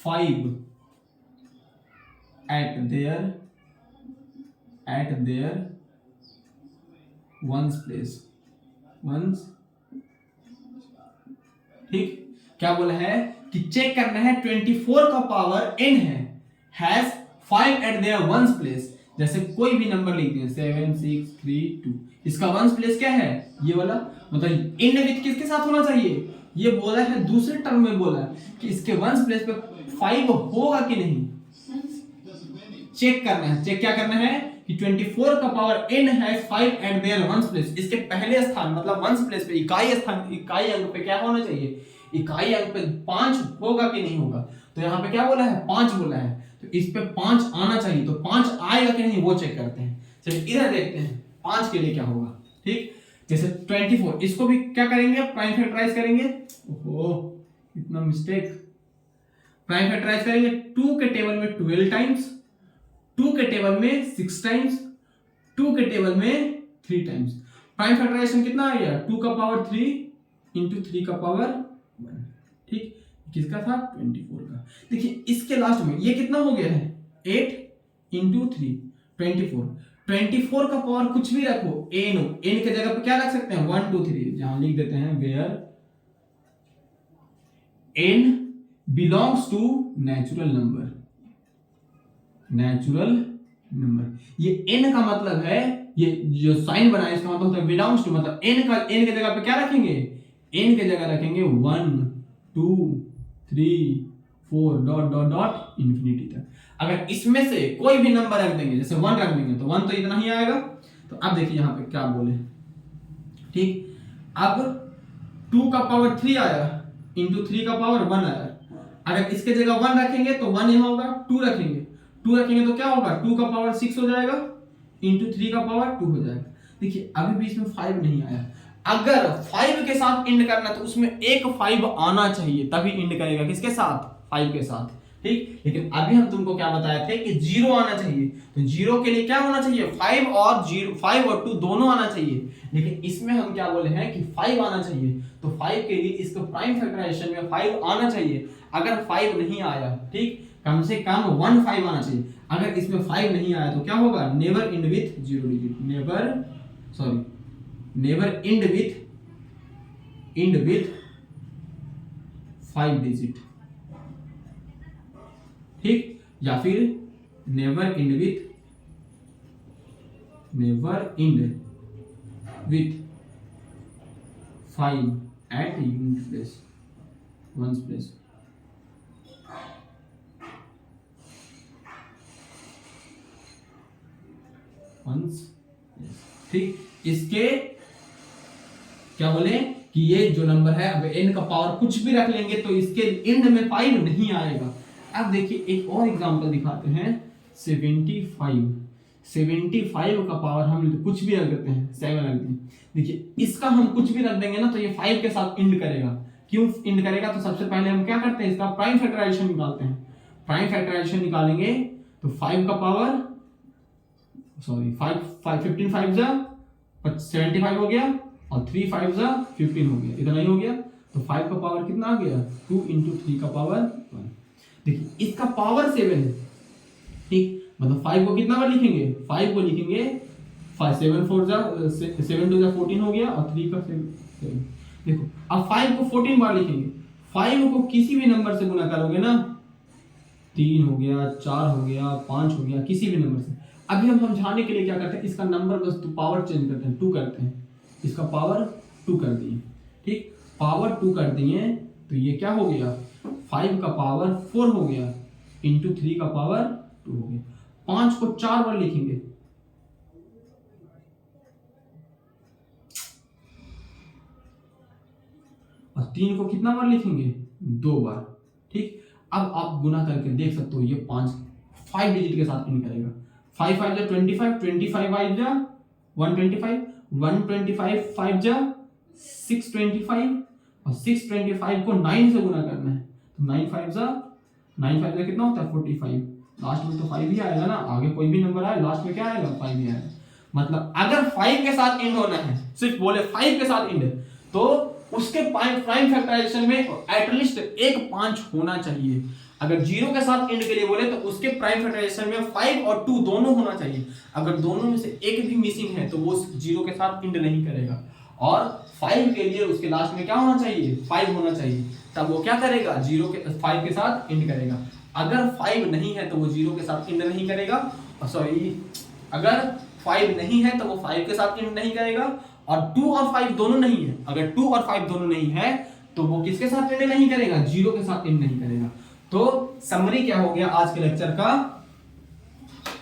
5 at their ones place, ones। ठीक, क्या बोला है कि चेक करना है 24 का पावर n है, has 5 at their ones place। जैसे कोई भी नंबर लिख दिए 7 6 3 2, इसका वंस प्लेस क्या है, ये वाला, मतलब एंड विथ किसके साथ होना चाहिए, ये बोला है दूसरे टर्म में बोला है कि इसके वंस प्लेस पे 5 होगा कि नहीं। चेक करना है। चेक क्या करना है कि 24 का पावर n है 5 एट देयर वंस प्लेस, इसके पहले स्थान मतलब वंस प्लेस पे इकाई स्थान, इकाई अंक पे क्या होना चाहिए, इकाई अंक पे 5 होगा कि नहीं होगा। तो यहाँ पे क्या बोला है 5 बोला है, तो इस पे 5 आना चाहिए, तो 5 आएगा कि नहीं वो चेक करते हैं। चलिए इधर देखते हैं 5 के लिए क्या होगा। ठीक, जैसे 24 इसको भी क्या करेंगे प्राइम फैक्टराइज करेंगे। ओहो इतना मिस्टेक, प्राइम फैक्टराइज करेंगे 2 के टेबल में 12 टाइम्स, 2 के टेबल में 6 टाइम्स, 2 के टेबल में 3 टाइम्स। प्राइम फैक्टराइजेशन कितना आ गया 2 का पावर 3 इंटू 3 का पावर 1। ठीक, किसका था 24 का। देखिए इसके लास्ट में ये कितना हो गया है 8 इंटू 3 24। 24 का पावर कुछ भी रखो n के जगह पे क्या रख सकते हैं 1 2 3, जहां लिख देते हैं where n belongs to natural number. Natural number ये n का मतलब है, ये जो साइन बना है इसका मतलब होता है बिलोंग्स टू, मतलब n के जगह पे क्या रखेंगे, n के जगह रखेंगे 1 2 3 4 डॉट डॉट डॉट इंफिनिटी तक। अगर इसमें से कोई भी नंबर रख देंगे, जैसे 1 रख देंगे तो 1 तो इतना ही आएगा। तो अब देखिए यहां पे क्या बोले। ठीक, अब 2 का पावर 3 आया इंटू 3 का पावर 1 आया। अगर इसके जगह 1 रखेंगे तो 1 यहां होगा, 2 रखेंगे तो क्या होगा 2 का पावर 6 हो जाएगा इंटू 3 का पावर 2 हो जाएगा। देखिए अभी भी इसमें 5 नहीं आया। अगर 5 के साथ इंड करना तो उसमें एक 5 आना चाहिए तभी इंड करेगा, किसके साथ 5 के साथ। ठीक, लेकिन अभी हम तुमको क्या बताए थे कि 0 आना चाहिए, तो 0 के लिए क्या होना चाहिए 5 और 2 दोनों आना चाहिए। लेकिन इसमें हम क्या बोले हैं कि 5 आना चाहिए, तो 5 के लिए इसको प्राइम फैक्टराइजेशन में 5 आना चाहिए। अगर 5 नहीं आया, ठीक, कम से कम 1 5 आना चाहिए। अगर इसमें 5 नहीं आया तो क्या होगा never end with 0 digit, never end with 5 digit. ठीक, या फिर never end with 5 at unit place, ones place. ठीक, इसके क्या बोले कि ये जो नंबर है अब n का पावर कुछ भी रख लेंगे तो इसके इंड में 5 नहीं आएगा। अब देखिए एक और एग्जांपल दिखाते हैं 75 का पावर हम कुछ भी रख देते हैं 7 रख दें। देखिए इसका हम कुछ भी रख देंगे ना तो ये 5 के साथ इंड करेगा। क्यों इंड करेगा, तो सबसे पहले हम क्या करते हैं इसका प्राइम फैक्टराइजेशन निकालते हैं। प्राइम फैक्टराइजेशन निकालेंगे तो 5 का पावर 15 5 जा 75 हो गया और 3 5 जा 15 हो गया, इतना ही हो गया। तो 5 का पावर कितना आ गया 2 इंटू 3 का पावर 1। देखिए इसका पावर 7 है। ठीक, मतलब 5 को कितना बार लिखेंगे 5 को लिखेंगे 7 4 जा 7 2 जा 14 हो गया और 3 का 7। देखो अब 5 को 14 बार लिखेंगे, 5 को किसी भी नंबर से गुना करोगे ना 3 हो गया 4 हो गया 5 हो गया किसी भी नंबर से। अभी हम समझाने के लिए क्या करते हैं इसका नंबर बस पावर चेंज करते हैं 2 करते हैं, इसका पावर 2 कर दिए। ठीक, पावर 2 कर दिए तो ये क्या हो गया 5 का पावर 4 हो गया इंटू 3 का पावर 2 हो गया। 5 को 4 बार लिखेंगे और 3 को कितना बार लिखेंगे 2 बार। ठीक, अब आप गुना करके देख सकते हो ये 5 डिजिट के साथ इंड करेगा। 5 5 जा 25, 25 5 जा 125, 125 5 जा 625 और 625 को 9 से गुना करना है तो 9 5 जा कितना होता है 45। लास्ट में तो 5 ही आएगा ना, आगे कोई भी नंबर आए लास्ट में क्या आएगा 5 ही आएगा। मतलब अगर 5 के साथ इंड होना है, सिर्फ बोले 5 के साथ इंड, तो उसके प्राइम फैक्टराइजेशन में एटलीस्ट एक 5 होना चाहिए। अगर 0 के साथ इंड के लिए बोले तो उसके प्राइम फैक्टराइजेशन में 5 और 2 दोनों होना चाहिए। अगर दोनों में से एक भी मिसिंग है तो वो 0 के साथ इंड नहीं करेगा। और 5 के लिए उसके लास्ट में क्या होना चाहिए 5 होना चाहिए, तब वो क्या करेगा 5 के साथ इंड करेगा। अगर 5 नहीं है तो वो 0 के साथ इंड नहीं करेगा। अगर 5 नहीं है तो वो 5 के साथ इंड नहीं करेगा। और 2 और 5 दोनों नहीं है, अगर 2 और 5 दोनों नहीं है तो वो किसके साथ इंड नहीं करेगा 0 के साथ इंड नहीं करेगा। तो समरी क्या हो गया आज के लेक्चर का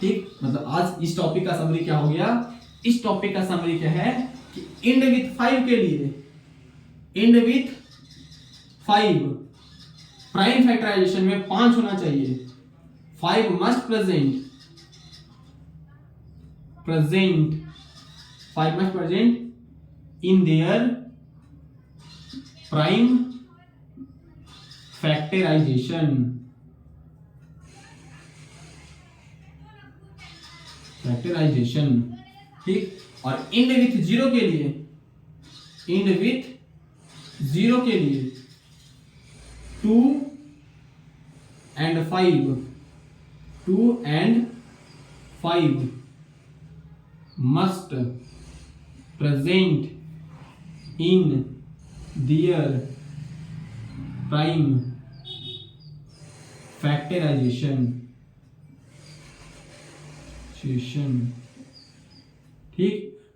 ठीक, मतलब आज इस टॉपिक का समरी क्या हो गया, इस टॉपिक का समरी क्या है कि इंड विथ 5 के लिए, इंड विथ 5 प्राइम फैक्टराइजेशन में 5 होना चाहिए, 5 must present 5 must present in their prime factorization, ठीक। और इंड विथ 0 के लिए, इंड विथ 0 के लिए 2 and 5 must present in their prime factorization, ठीक।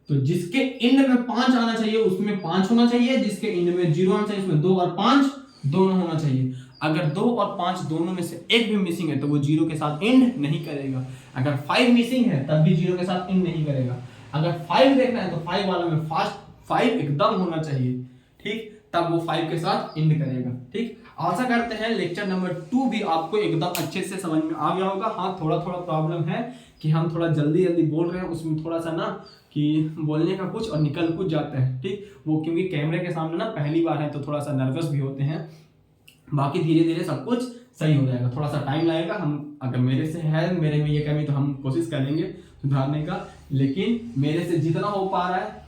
तो जिसके इंड में 5 आना चाहिए उसमें 5 होना चाहिए, जिसके इंड में 0 आना चाहिए उसमें 2 और 5 दोनों होना चाहिए। अगर 2 और 5 दोनों में से एक भी मिसिंग है तो वो 0 के साथ एंड नहीं करेगा। अगर 5 मिसिंग है तब भी 0 के साथ एंड नहीं करेगा। अगर 5 देखना है तो 5 वाला में फास्ट 5 एकदम होना चाहिए, ठीक, तब वो 5 के साथ एंड करेगा, ठीक। आशा करते हैं लेक्चर नंबर 2 भी आपको एकदम अच्छे से समझ में आ गया होगा। हाँ, थोड़ा प्रॉब्लम है कि हम थोड़ा जल्दी बोल रहे हैं, उसमें थोड़ा सा ना कि बोलने का कुछ और निकल कुछ जाता है, ठीक। वो क्योंकि कैमरे के सामने ना पहली बार है तो थोड़ा सा नर्वस भी होते हैं। बाकी धीरे धीरे सब कुछ सही हो जाएगा, थोड़ा सा टाइम लगेगा। हम अगर मेरे से है, मेरे में ये कमी तो हम कोशिश करेंगे सुधारने का, लेकिन मेरे से जितना हो पा रहा है,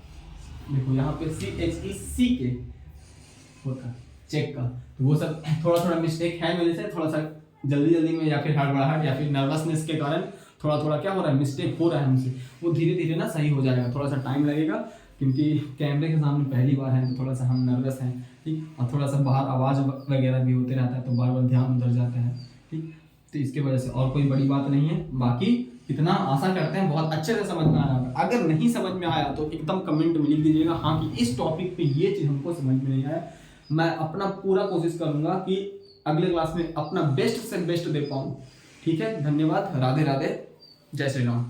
देखो यहाँ पे CHEC के होता है चेक का, तो वो सब थोड़ा मिस्टेक है मेरे से, थोड़ा सा जल्दी में या फिर हड़बड़ाहट या फिर नर्वसनेस के कारण थोड़ा क्या हो रहा है, मिस्टेक हो रहा है हमसे। वो धीरे धीरे ना सही हो जाएगा, थोड़ा सा टाइम लगेगा क्योंकि कैमरे के सामने पहली बार है तो थोड़ा सा हम नर्वस हैं, ठीक। और थोड़ा सा बाहर आवाज़ वगैरह भी होते रहता है तो बार ध्यान उधर जाता है, ठीक। तो इसके वजह से और कोई बड़ी बात नहीं है। बाकी इतना आशा करते हैं बहुत अच्छे से समझ में आया होगा। अगर नहीं समझ में आया तो एकदम कमेंट में लिख दीजिएगा हाँ कि इस टॉपिक पे ये चीज़ हमको समझ में नहीं आया। मैं अपना पूरा कोशिश करूँगा कि अगले क्लास में अपना बेस्ट से बेस्ट दे पाऊँ, ठीक है। धन्यवाद, राधे राधे, जय श्री राम।